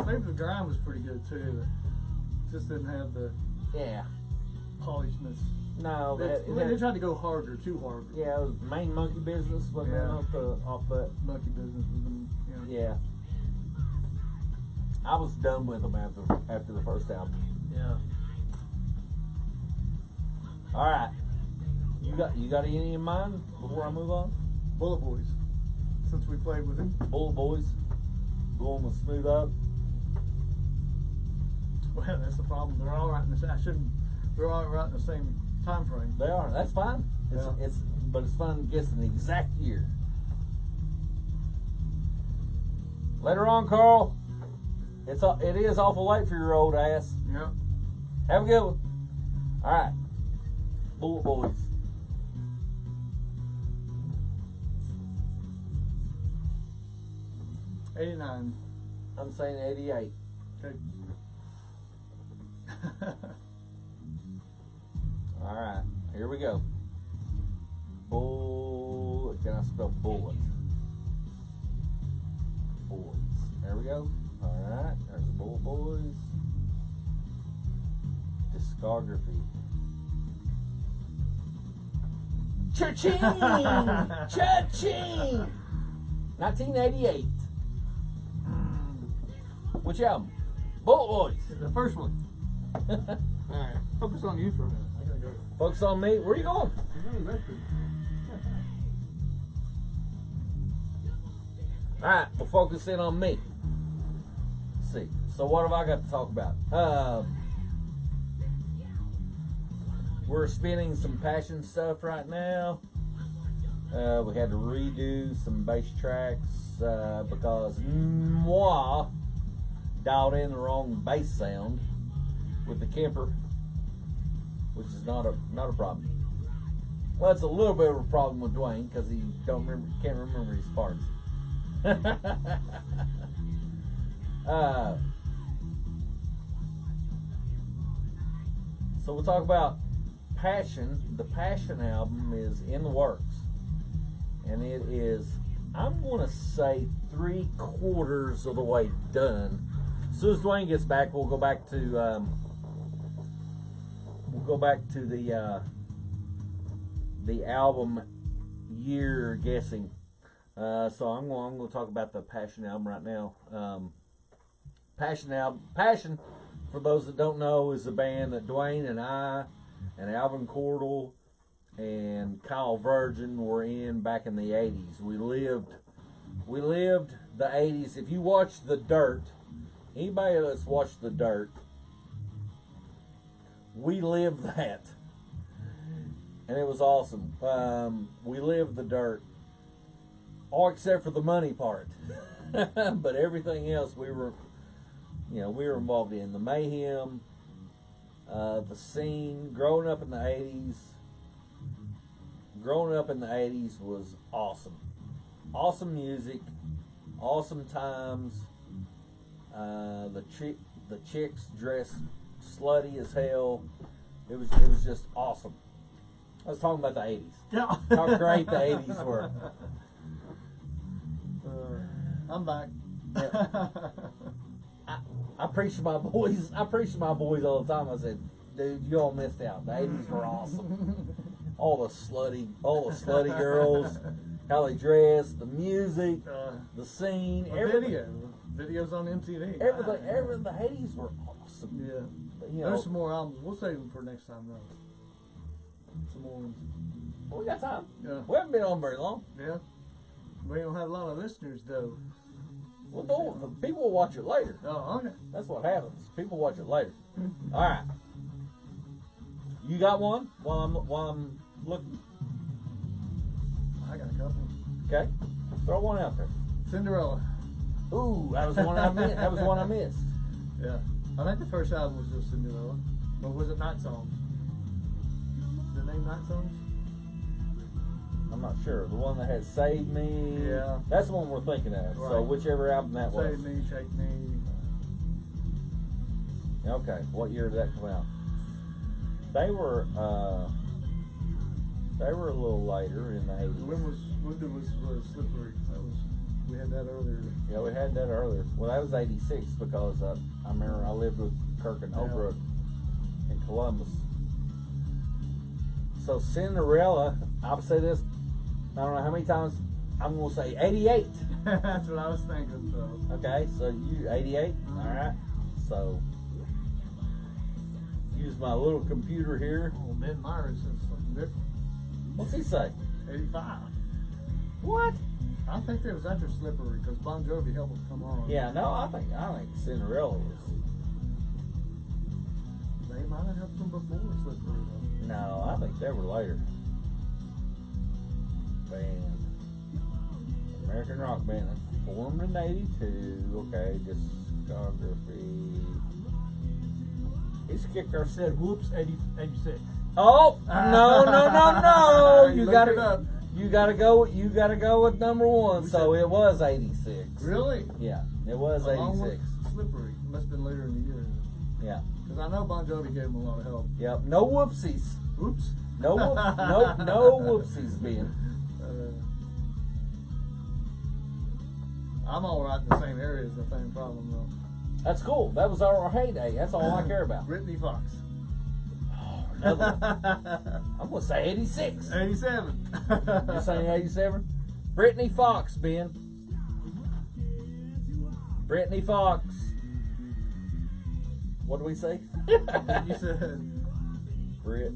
Save the Grind was pretty good too. But just didn't have the polishedness. No, they tried to go harder, too hard. Yeah, it was Main Monkey Business, wasn't it, off that? Monkey Business was Yeah. I was done with them after the first album. Yeah. All right. You got any in mind before I move on? Bullet Boys. Since we played with him. Bullet Boys. Going with Smooth Up. Well, that's the problem. They're all right in they're all right in the same time frame. They are. That's fine. But it's fun guessing the exact year. Later on, Carl. It is awful late for your old ass. Yeah. Have a good one. All right. Bullet Boys. '89. I'm saying 88. Okay. All right. Here we go. Can I spell bullet? Boys. There we go. All right. There's the Bullet Boys. Discography. Cha-ching! Cha-ching! 1988. Which album? Bullet Boys. The first one. Alright. Focus on you for a minute. I gotta go. Focus on me. Where are you going? I'm going to Medford. Alright, we'll focus in on me. Let's see. So what have I got to talk about? We're spinning some Passion stuff right now. We had to redo some bass tracks because moi dialed in the wrong bass sound with the Kemper, which is not a problem. Well, it's a little bit of a problem with Duane because he can't remember his parts. So we'll talk about Passion. The Passion album is in the works, and it is, I'm going to say, 3/4 of the way done. As soon as Duane gets back, we'll go back to the album year guessing. So I'm going to talk about the Passion album right now. Passion, for those that don't know, is a band that Duane and I and Alvin Cordell and Kyle Virgin were in back in the 80s. We lived the 80s. If you watch The Dirt, anybody that's watched The Dirt, we lived that. And it was awesome. We lived The Dirt. All except for the money part. But everything else we were involved in. The mayhem, the scene, growing up in the 80s. Growing up in the 80s was awesome. Awesome music, awesome times. The chicks dressed slutty as hell. It was just awesome. I was talking about the 80s. Yeah. How great the 80s were. I'm back. Yeah. I preach to my boys. I preach to my boys all the time. I said, "Dude, you all missed out. The 80s were awesome. All the slutty girls, how they dressed, the music, the scene, everything. Videos on MTV. Everything. The 80s were awesome. Yeah. But, There's some more albums. We'll save them for next time, though. Some more ones. We got time. Yeah. We haven't been on very long. Yeah. We don't have a lot of listeners, though. Well, the people will watch it later. Oh, okay. That's what happens. People watch it later. All right. You got one while I'm looking? I got a couple. Okay. Throw one out there. Cinderella. Ooh, that was one I missed. That was one I missed. Yeah. I think the first album was just Cinderella. Or was it Night Songs? Is the name Night Songs? I'm not sure. The one that had Save Me. Yeah. That's the one we're thinking of. Right. So whichever album that was. Save Me, Shake Me. Okay. What year did that come out? They were a little later in the 80s. When was Slippery? We had that earlier. Yeah, we had that earlier. Well, that was 86 because I remember I lived with Kirk and Holbrook in Columbus. So Cinderella, I'll say this, I don't know how many times, I'm going to say 88. That's what I was thinking, so. Okay, so you 88? All right. So use my little computer here. Oh, Ben Myers says something different. What's he say? 85. What? I think it was after Slippery because Bon Jovi helped him come on. Yeah, no, I think Cinderella was. They might have helped him before Slippery though. No, I think they were later. Band. American rock band. Formed in 82. Okay, discography. He's kicked our Said whoops 86. Oh no! You You looked gotta it up. You gotta go with number one. So it was 86. Really? Yeah, it was Along 86. with Slippery. Must have been later in the year. Yeah. Because I know Bon Jovi gave him a lot of help. Yep. No whoopsies. Oops. No whoopsies, Ben. I'm all right in the same area as the same problem though. That's cool. That was our heyday. That's all I care about. Brittany Fox. Another one. I'm gonna say 86. 87. You're saying 87? Brittany Fox, Ben. Brittany Fox. What do we say? You said. Brit.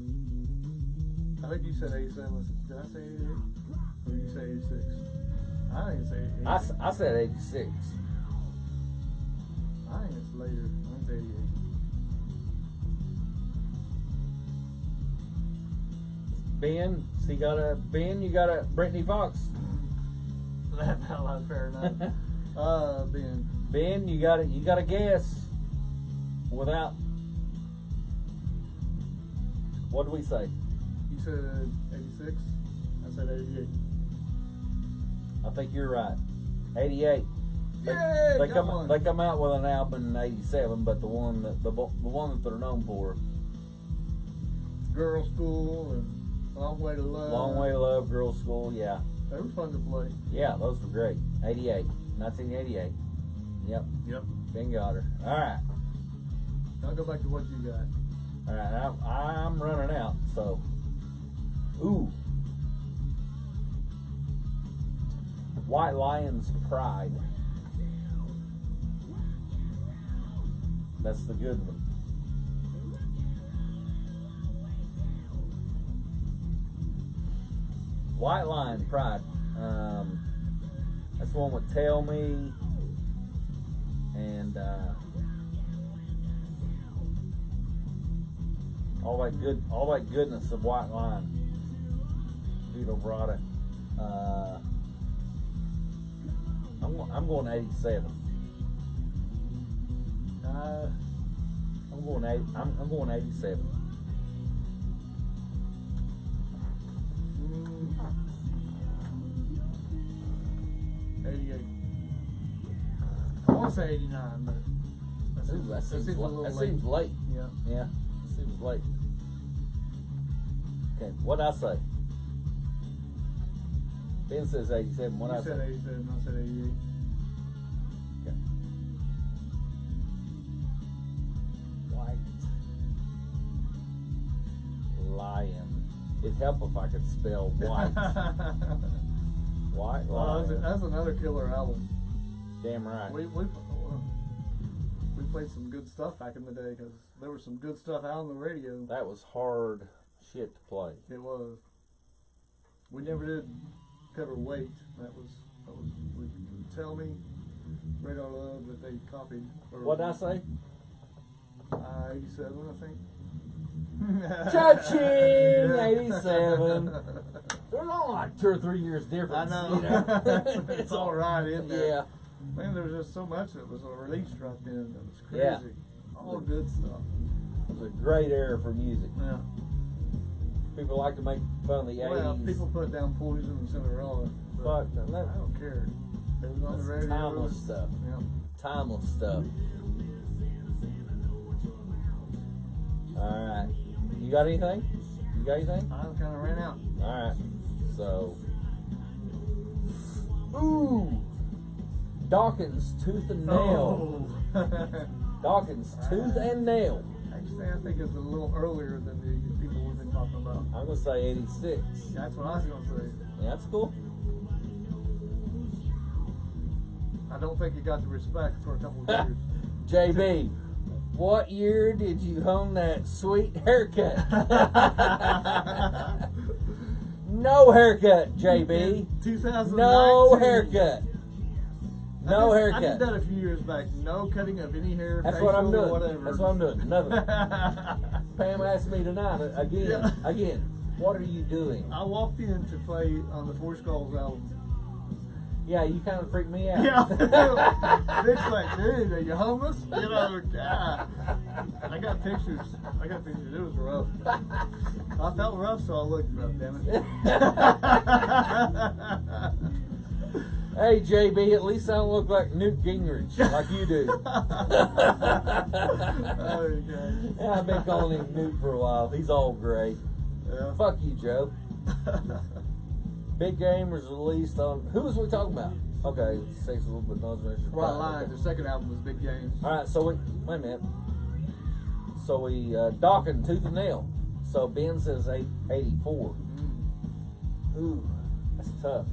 I think you said 87. Did I say 88? Or did you say 86? I didn't say 88. I said 86. I think it's later. I think it's 88. Ben, so you got a Brittany Fox. That felt fair enough. Ben. Ben, you got to guess without. What do we say? You said 86. I said 88. I think you're right. 88. Yay, They got one. come out with an album in 87, but the one that they're known for, Girl School and Long Way to Love. Long Way to Love, Girls School, yeah. They were fun to play. Yeah, those were great. 1988. Yep. Yep. Ben got her. All right. I'll go back to what you got. All right. I'm running out, so. Ooh. White Lion's Pride. That's the good one. White Lion Pride. That's the one with Tell Me and all that goodness of White Lion. Vito Bratta. I'm going 87. I'm going 87. 88. I want to say 89, but That seems a little seems late. Yeah. Yeah, seems late. Okay, what'd I say? Ben says 87. What I You said say? 87, I said 88. Okay. White Lion. It'd help if I could spell white. White Lion. That's another killer album. Damn right. We played some good stuff back in the day because there was some good stuff out on the radio. That was hard shit to play. It was. We never did cover Wait. That was we Tell Me, Radar Love that they copied. What'd I say? 87, I think. Cha-ching! 87. There's only like 2 or 3 years difference. I know. You know? It's all right, isn't it? Yeah. Man, there was just so much that was released right then. That was crazy. Yeah. All good stuff. It was a great era for music. Yeah. People like to make fun of the 80s. Well, people put down Poison and Cinderella. Fuck, I don't care. It was on the radio. Timeless stuff. Yeah. Timeless stuff. Alright. You got anything? You got anything? I kind of ran out. Alright. So. Ooh! Dawkins, Tooth and Nail. Oh. Dawkins, Tooth and Nail. Actually, I think it's a little earlier than the people we've been talking about. I'm going to say 86. That's what I was going to say. Yeah, that's cool. I don't think you got the respect for a couple of years. JB, what year did you own that sweet haircut? No haircut, JB. 2019. No haircut. No haircut. I did that a few years back. No cutting of any hair. That's what I'm doing. Whatever. That's what I'm doing. Nothing. Pam asked me tonight again. Yeah. Again. What are you doing? I walked in to play on the Four Skulls album. Yeah, you kind of freaked me out. Yeah. It's like, dude, are you homeless? You know, God. I got pictures. It was rough. I felt rough, so I looked rough, damn it. Hey, JB, at least I don't look like Newt Gingrich, like you do. Oh, okay. Yeah, I've been calling him Newt for a while. He's all great. Yeah. Fuck you, Joe. Big Game was released on. Who was we talking about? Okay, Sexual but Not Measured. Right line. The second album was Big Game. All right, so we wait a minute. So we Dawkins, Tooth and Nail. So Ben says 84. Ooh, that's tough.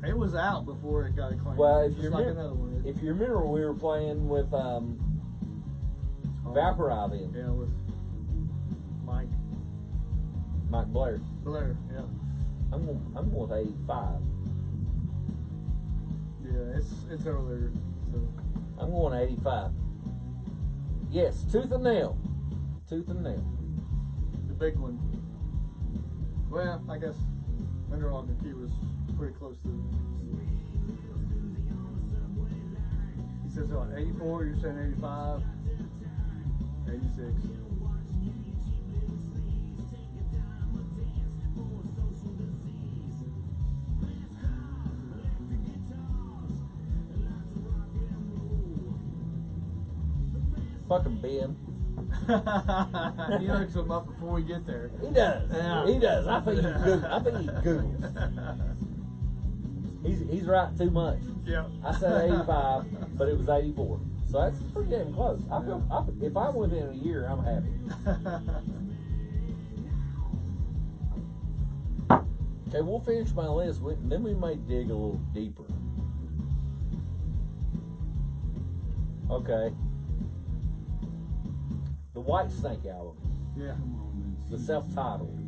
It was out before it got acclaimed. Well, if Just you like remember, another one. if you remember, we were playing with Vaporize then. Yeah, with Mike Blair. Blair. Yeah. I'm going with 85. Yeah, it's earlier. So. I'm going 85. Yes, Tooth and Nail. Tooth and Nail. The big one. Well, I guess Underlog and Key was pretty close to it. He says what, 84, you're saying 85, 86. Fucking Ben. He looks them up before we get there. He does. Yeah. He does. I think he Googles. He's right too much. Yeah. I said 85, but it was 84. So that's pretty damn close. I feel if I'm within a year, I'm happy. Okay, we'll finish my list, and then we may dig a little deeper. Okay. The White Snake album. Yeah. The self-titled.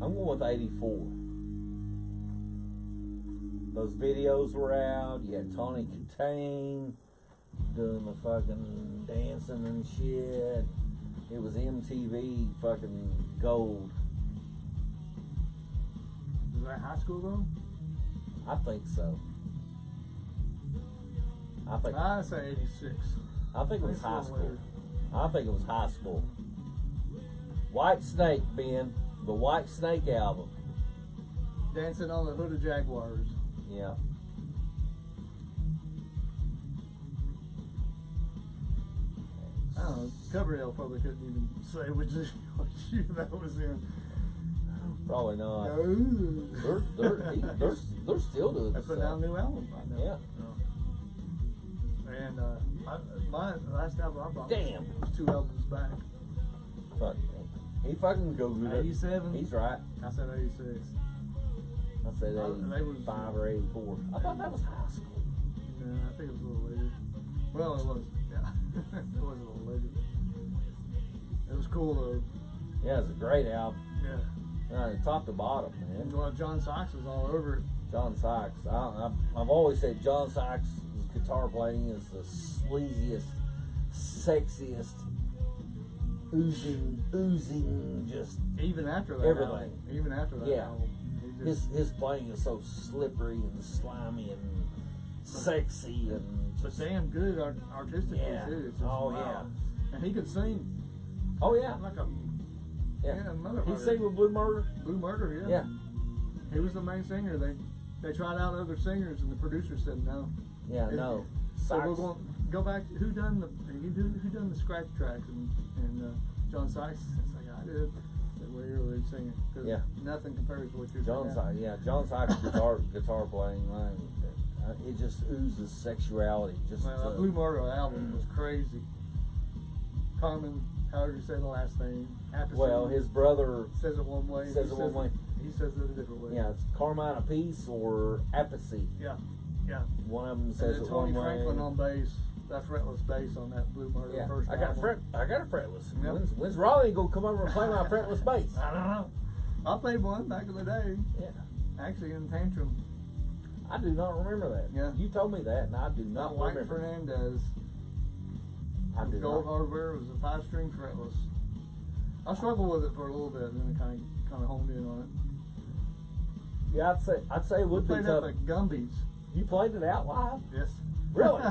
I'm going with 84. Those videos were out. You had Tawny Katane doing the fucking dancing and shit. It was MTV fucking gold. Was that high school though? I think so. I say 86. I think it was That's high a little school. later. I think it was high school. White Snake, Ben. The White Snake album. Dancing on the Hood of Jaguars. Yeah. I don't know. Coverdale probably couldn't even say which year that was in. Probably not. No. They're still doing They this put stuff. out a new album right now. Yeah. And my last album I bought Damn. was 2 albums back. Fuck. He fucking Googled it. 87. He's right. I said 86. I said They 85 or 84. I thought that was high school. Yeah, I think it was a little later. Well, it was. Yeah. It was a little later. It was cool though. Yeah, it's a great album. Yeah. Top to bottom, man. Well, John Sykes was all over it. John Sykes. I've always said John Sykes' guitar playing is the sleaziest, sexiest, oozing, just Even after that everything. album. Even after that Yeah. album. He just, his playing is so slippery and slimy and sexy and but damn good artistically Yeah. too. It's just, Oh, wow. And he could sing. oh yeah, Like a yeah. motherfucker. He sang with Blue Murder. Blue Murder, Yeah, He was the main singer. They tried out other singers, and the producer said no. yeah, no. So we're Sykes. going to go back. Who done the scratch tracks and John Sykes? It's like I did. Said, well, you're a lead singer. 'Cause Yeah. nothing compares to what you're John doing. Sykes, yeah, John Sykes guitar playing, man, it just oozes sexuality. Just Well, the Blue Murder album was crazy. Carmen, however you say the last name. well, his brother, says it one way. says it one way. He says it a different way. yeah, it's Carmine Apiece or Apathy. Yeah. Yeah. One of them And says then it Tony one Franklin way. on bass. That fretless bass on that Blue Murder Yeah, first I got album. a fretless. Yep. When's Raleigh gonna come over and play my fretless bass? I don't know. I played one back in the day. Yeah, Actually in Tantrum. I do not remember that. Yeah. You told me that, and I do not White remember. Fernandez. I do Gold not. Hardware was a 5-string fretless. I struggled with it for a little bit, and then I kind of honed in on it. Yeah, I'd say it We would be played tough. up at Gumby's. You played it out live? Yes. Really?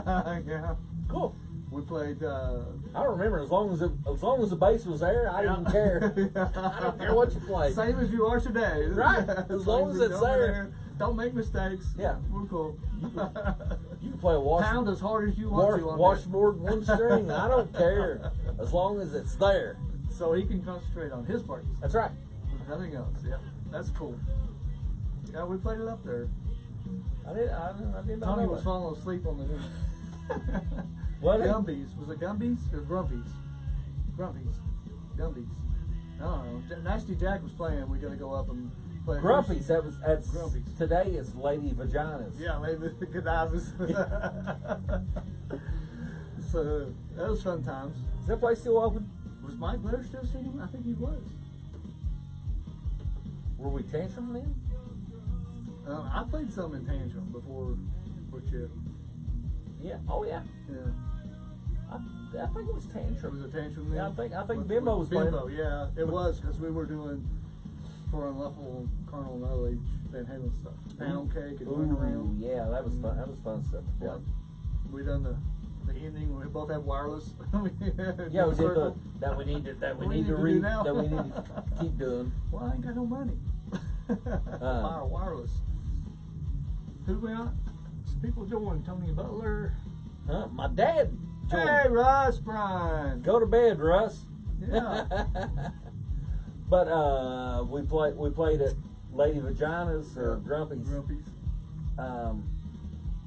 Yeah. Cool. We played. I remember as long as the bass was there, I didn't care. I don't care what you played. Same as you are today. Right. As long as it's there. Don't make mistakes. Yeah. We're cool. You can play a Pound as hard as you want to on washboard one string. I don't care as long as it's there. that. So he can concentrate on his parts. That's right. Nothing else. Yeah. That's cool. Yeah, we played it up there. I didn't Tony know was that. falling asleep on the What? Gumby's. Was it Gumby's or Grumpy's? Grumpy's. Gumby's. I don't know. Nasty Jack was playing. We got to go up and play. Grumpy's. That's Grumpy's. Today is Lady Vaginas. Yeah, maybe the Gaddafi's. So that was fun times. Is that place still open? Was Mike Blair still singing? I think he was. Were we Tantrum then? I played some in Tantrum before Chip. Yeah. Oh yeah. Yeah. I think it was Tantrum. Was it Tantrum then? Yeah, I think Bimbo was playing. Bimbo, yeah. It was because we were doing For Unlawful Carnal Knowledge, Van Halen stuff. Pound Cake and Run Around. Yeah, that was fun. That was fun stuff to play. Yeah. We done the ending when we both had wireless. Yeah, we did the that we need to do now. that we need to keep doing. Well, I ain't got no money. Fire wireless. Who we on? People join Tony Butler. Huh? My dad. joined. Hey, Russ Bryan. Go to bed, Russ. Yeah. But we played at Lady Vaginas or Yeah. Grumpy's. Grumpy's.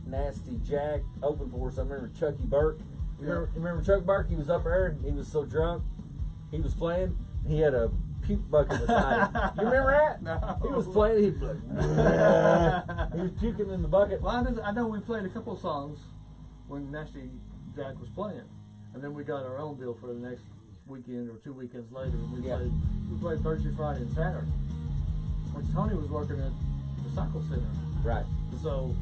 Nasty Jack opened for us. I remember Chucky Burke. Yeah. You remember Chuck Burke? He was up there and he was so drunk. He was playing. He had a puke bucket beside him. You remember that? No. He was playing. He'd be like, he was puking in the bucket. Well, I know we played a couple of songs when Nasty Jack was playing, and then we got our own deal for the next weekend or 2 weekends later. And we played Thursday, Friday, and Saturday. When Tony was working at the Cycle Center. Right. So,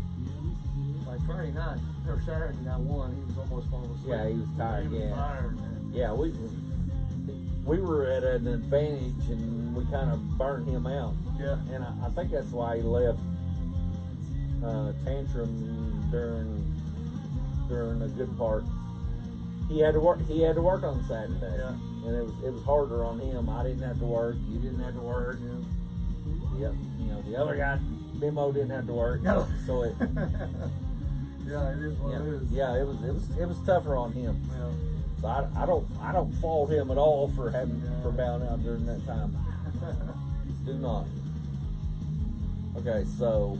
like Friday night or Saturday night one, he was almost falling asleep. Yeah, he was tired. He was Yeah. tired, man. Yeah, we were at an advantage and we kind of burned him out. Yeah. And I think that's why he left Tantrum during a good part. He had to work on Saturday. Yeah. And it was harder on him. I didn't have to work. You didn't have to work. Yeah. Yep. You know, the other guy, Bimbo, didn't have to work. No. So it. Yeah, it is what it is. Yeah, it was tougher on him. Yeah. So I don't fault him at all for bowing out during that time. Do not. Okay, so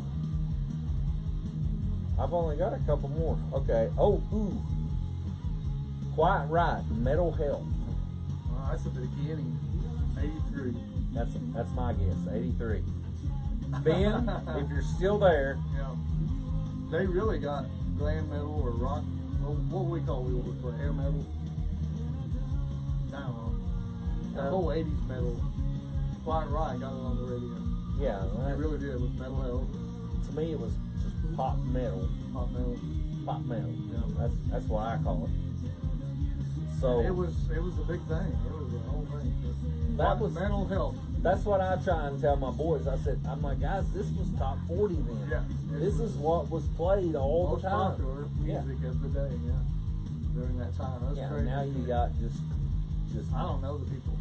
I've only got a couple more. Okay. Oh, ooh. Quite right. Metal Health. Well, that's the beginning. 83. That's my guess. 83. Ben, if you're still there, Yeah. They really got glam metal or rock. What we call we would play air metal. I don't know. The whole 80s metal. Quite right, got it on the radio. yeah. They really did with Metal Health, To me, it was just pop metal. pop metal. Pop metal. Yeah. That's what I call it. So it was a big thing. It was a whole thing. That was mental health. That's what I try and tell my boys. I'm like, guys, this was top 40 then. Yeah. This is what was played all the time. Most popular music of the day. Yeah. During that time. That's crazy. Now you got just. I don't know the people.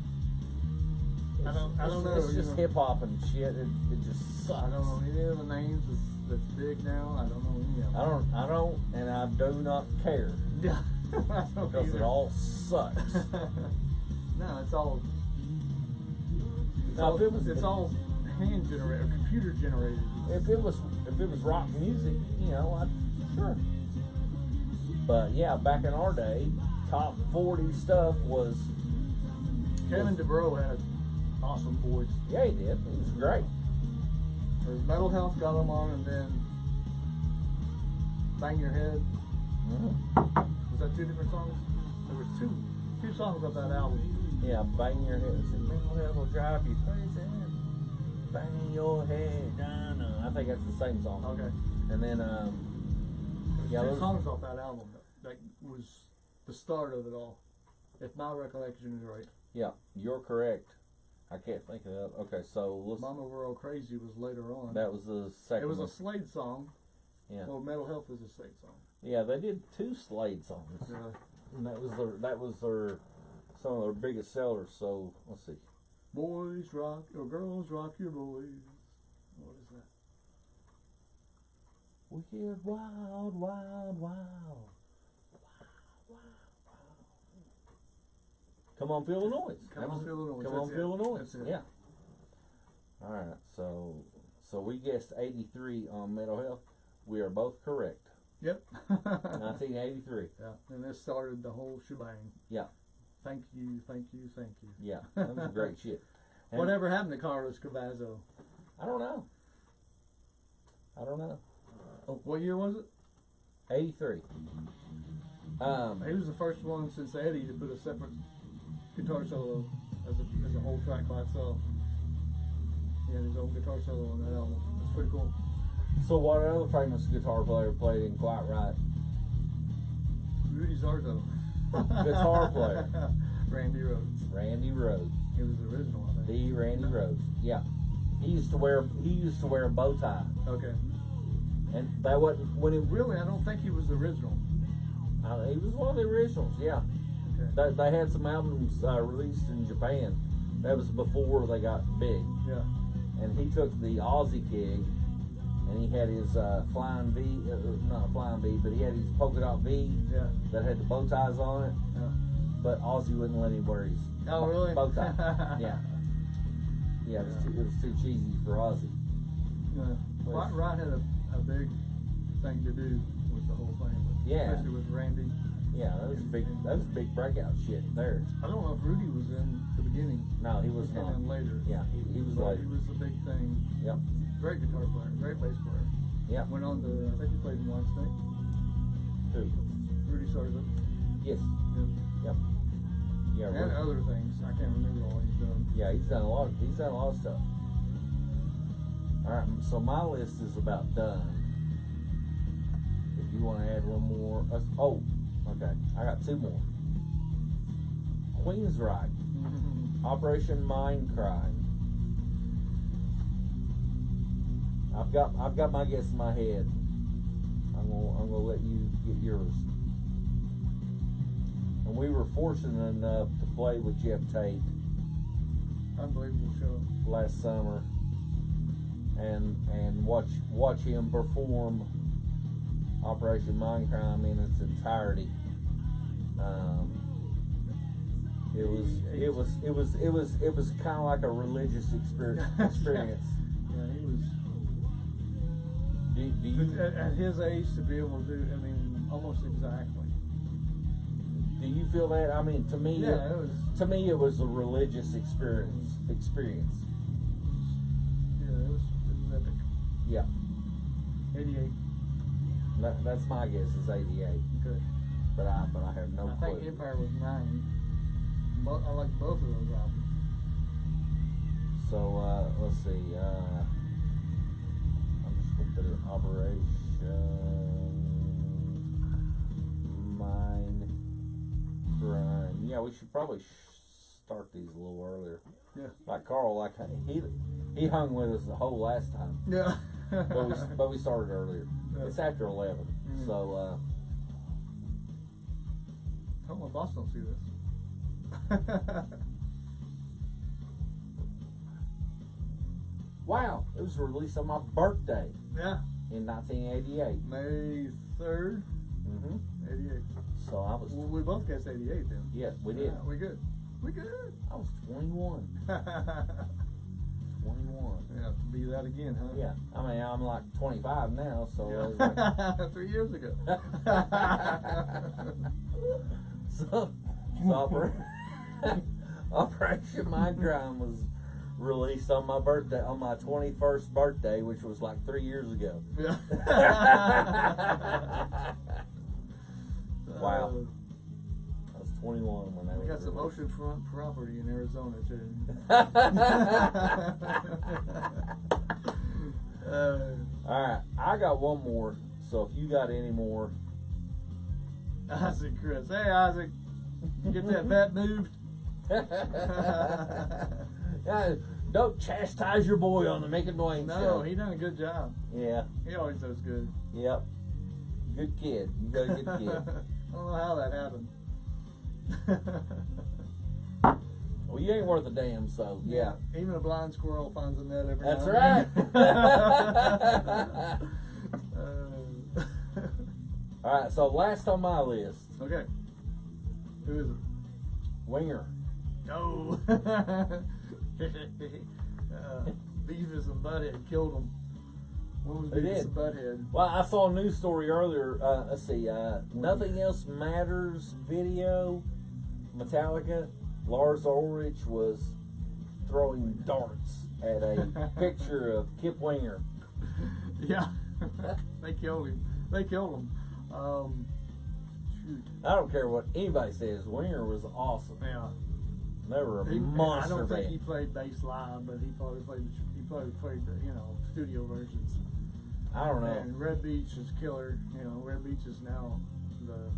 I don't know. It's just hip hop and shit. It just sucks. I don't know any of the names that's big now. I don't know any of them. I don't, and I do not care. Yeah. Because it all sucks. No, it's all. Now, it's all hand generated, computer generated. If it was rock music, sure. But yeah, back in our day, top 40 stuff was. Kevin DeBro had an awesome voice. Yeah, he did. He was great. Metal Health got him on, and then Bang Your Head. Mm-hmm. Was that two different songs? There was two songs of that album. Yeah, Bang Your Head. Mental Health will drive you crazy. Bang your head down. I think that's the same song. Okay. And then, two songs off that album that was the start of it all, if my recollection is right. Yeah, you're correct. I can't think of that. Okay, so let's. Mama We're All Crazy was later on. That was the second. It was one. a Slade song. Yeah. Well, Mental Health was a Slade song. Yeah, they did 2 Slade songs. Yeah. And that was their some of their biggest sellers. So let's see. Boys rock or girls rock your boys. What is that? Wicked wild, wild, wild. Come on, feel the noise. Come on, feel the noise. Come on, feel the noise. That's it. Yeah. All right. So we guessed 83 on Mental Health. We are both correct. Yep. 1983. Yeah. And this started the whole shebang. Yeah. Thank you, thank you, thank you. Yeah. That was great shit. And whatever happened to Carlos Cavazo? I don't know. Oh, what year was it? 83. He was the first one since Eddie to put a separate guitar solo as a whole track by itself. He had his own guitar solo on that album. It's pretty cool. So what other famous guitar player played in Quite Right? Rudy Zarzo. Guitar player. Randy Rhoads. Randy Rhoads. He was the original, I think. The Randy Rhoads. Yeah. He used to wear a bow tie. Okay. And that wasn't when it Really, I don't think he was the original. he was one of the originals, yeah. Okay. They had some albums released in Japan. That was before they got big. Yeah. And he took the Aussie gig, and he had his flying V, not a flying V, but he had his polka dot V Yeah. that had the bow ties on it. Yeah. But Aussie wouldn't let him wear his Oh, really? bow tie. Yeah. Yeah, it was too cheesy for Aussie. Yeah. Quite Right had a big thing to do with the whole thing. Yeah. Especially with Randy. Yeah, that was big. That was big breakout shit there. I don't know if Rudy was in the beginning. No, he was He came not. in later. Yeah, he was But later. he was the big thing. Yep. Great guitar player. Great bass player. Yeah. Went on to, I think he played in Whitesnake. Who? Rudy Sarzo. Yes. Yeah. Yep. Yeah. And Rudy. other things. I can't remember all he's done. Yeah, he's done a lot. He's done a lot of stuff. All right, so my list is about done. If you want to add one more, okay, I got 2 more. Queensryche, Operation Mindcrime. I've got my guess in my head. I'm gonna let you get yours. And we were fortunate enough to play with Jeff Tate Unbelievable show. last summer, and watch him perform Operation Mindcrime in its entirety. It was kind of like a religious experience. Yeah, he was. Do you At his age, to be able to do, I mean, almost exactly. do you feel that? I mean, to me, Yeah, it was. to me, it was a religious experience. Yeah, it was epic. Yeah, 88. that's my guess is 88. Okay. But I have no I think clue. Empire was 9. I like both of those albums. So let's see. I'm just gonna put it Operation Mindcrime. yeah, we should probably start these a little earlier. Yeah. Like Carl, like he hung with us the whole last time. Yeah. but we started earlier. Yeah. It's after 11, so. I hope my boss don't see this. Wow, it was released on my birthday. Yeah. In 1988. May 3rd. 88. So I was. Well, we both guessed 88 then. Yeah, we did. Yeah, we good. We good. I was 21. 21. Yeah, be that again, huh? Yeah, I mean I'm like 25 now, so. Yeah. Like, 3 years ago. so Operation Mindcrime was released on my birthday, on my 21st birthday, which was like 3 years ago. Yeah. Wow. I was 21 when they We got some released. oceanfront property in Arizona too. Alright, I got one more, so if you got any more. Isaac Chris. Hey Isaac, you get that bat moved? Yeah, don't chastise your boy on the Mick and Duane show. No, he done a good job. Yeah. He always does good. Yep. Good kid. You got a good kid. I don't know how that happened. Well, you ain't worth a damn, so yeah. Even a blind squirrel finds a nut every That's now right. All right, so last on my list, Okay. Who is it? Winger. No. Beavis and Butthead killed him. When was They Beavis did. and Butthead? Well, I saw a news story earlier. Let's see. Nothing Else Matters video. Metallica. Lars Ulrich was throwing darts at a picture of Kip Winger. Yeah. They killed him. They killed him. Shoot. I don't care what anybody says. Winger was awesome. Yeah. They were a I monster don't think band. he played bass live, but he probably played the studio versions. I don't know. And Red Beach is killer. Red Beach is now the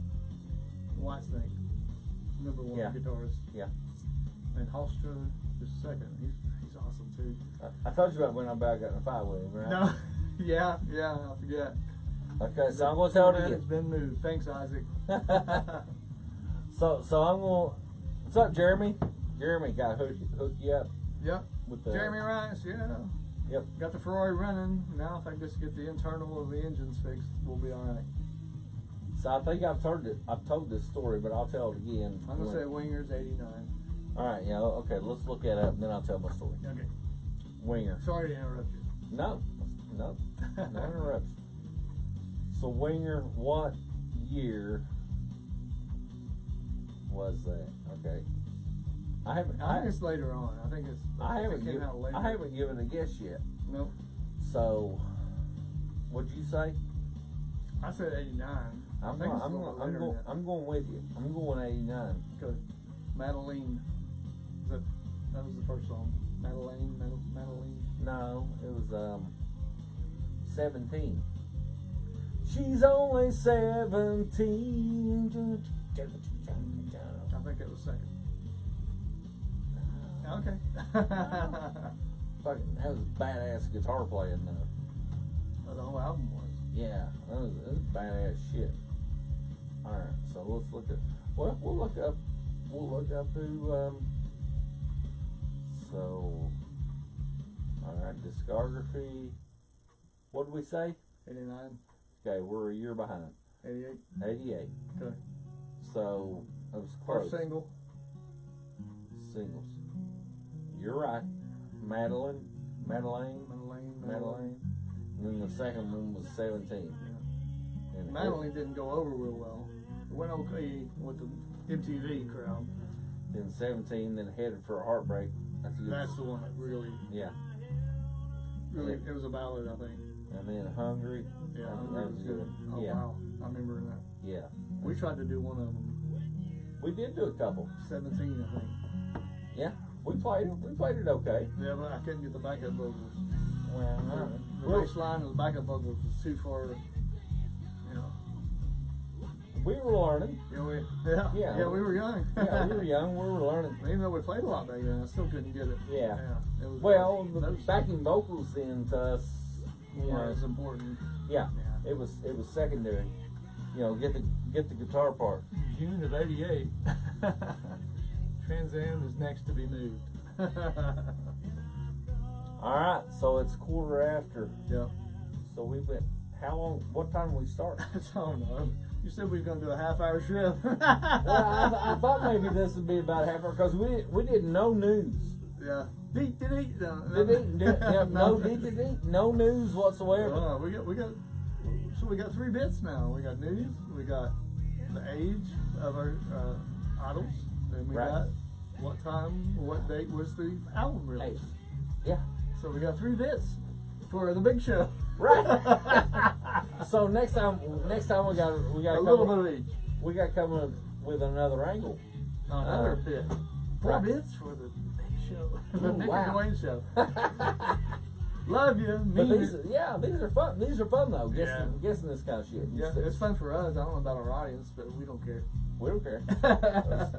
Whitesnake #1 guitarist. Yeah. And Hofstra is second. He's awesome too. I told you about when I got in a fight with him, right? No. Yeah, I forget. Okay, so I'm gonna tell it It's again. been moved. Thanks, Isaac. So I'm gonna. What's up, Jeremy? Jeremy got hooked you up Yep. with the. Jeremy Rice, yeah. Yep. Got the Ferrari running. Now if I just get the internal of the engines fixed, we'll be alright. So I think I've told this story, but I'll tell it again. I'm gonna say Winger's 89. All right, yeah, okay. Let's look that up, and then I'll tell my story. Okay. Winger. Sorry to interrupt you. No interruption. So Winger, what year was that? Okay. I think it's later on. I think it came out later. I haven't given a guess yet. Nope. So, what'd you say? I said 89. I'm think it's a little bit later than that. going with you. I'm going 89. Okay. Madeline. That was the first song. Madeline. No, it was 17. She's only 17. I think it was second. Okay. Fucking, that was badass guitar playing though. Well, the whole album was. Yeah, that was badass shit. All right, so let's look at. Well, we'll look up who. So, all right, discography. What did we say? 89. Okay, we're a year behind. 88. 88. Okay. So it was close. First single. Singles. You're right. Madeline. And then the second one was 17. Yeah. And Madeline didn't go over real well. It went okay with the MTV crowd. Then 17, then Headed for a Heartbreak. That's a good. That's the one that really, Yeah. it was a ballad, I think. And then Hungry. Yeah, that was good. Oh Yeah. wow, I remember that. Yeah. We tried to do one of them. We did do a couple. 17, I think. Yeah. We played it. We played it okay. Yeah, but I couldn't get the backup vocals. Well, The bass line and the backup vocals was too far, you know. we were learning. Yeah, we were young. Yeah, we were young. We were learning. Even though we played a lot back then, I still couldn't get it. Yeah. It was, Well, the backing vocals then to us, it's important. Yeah, it was secondary. You know, get the guitar part. June of '88. Trans Am is next to be moved. All right, so it's quarter after. Yeah. So we went. How long? What time did we start? I don't know. You said we were going to do a half-hour show. Well, I thought maybe this would be about half hour because we didn't know news. Yeah. No news whatsoever. We got 3 bits now. We got news. We got the age of our idols, and we got what time, or what date was the album released. Yeah. So we got 3 bits for the big show. Right. So next time we got a little bit of each. We got coming up with another angle. Another bit. 4 bits for the big show. The Mick and Duane show. Love you. These are fun. These are fun though. Guessing this kind of shit. Yeah, it's fun for us. I don't know about our audience, but we don't care. We don't care.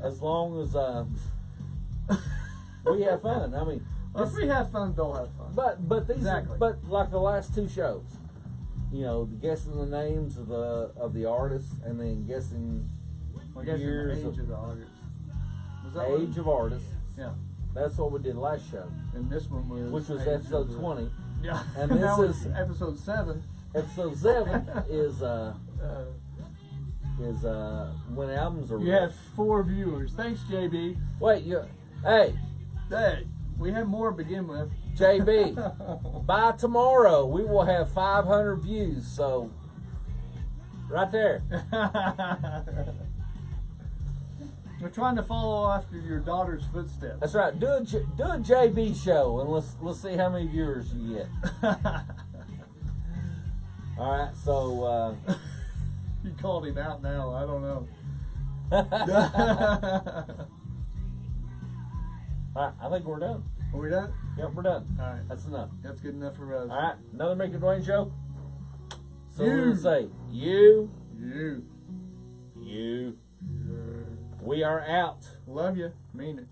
as long as we have fun. I mean, if we have fun, they'll have fun. But these but like the last 2 shows, you know, guessing the names of the artists and then guessing years the age of the artists. Age of artists. Yeah. That's what we did last show. And this one was which was episode 20. Yeah. And this is episode 7. Episode 7 is when albums are. You have 4 viewers. Thanks, JB. Wait, hey, we had more to begin with. JB, by tomorrow we will have 500 views. So, right there. We're trying to follow after your daughter's footsteps. That's right. Do a JB show and let's see how many viewers you get. All right, so you called him out now. I don't know. All right, I think we're done. Are we done? Yep, we're done. All right, that's enough. That's good enough for us. All right, another Mick and Duane show. So you. we'll say you. You. You. We are out. Love you. Mean it.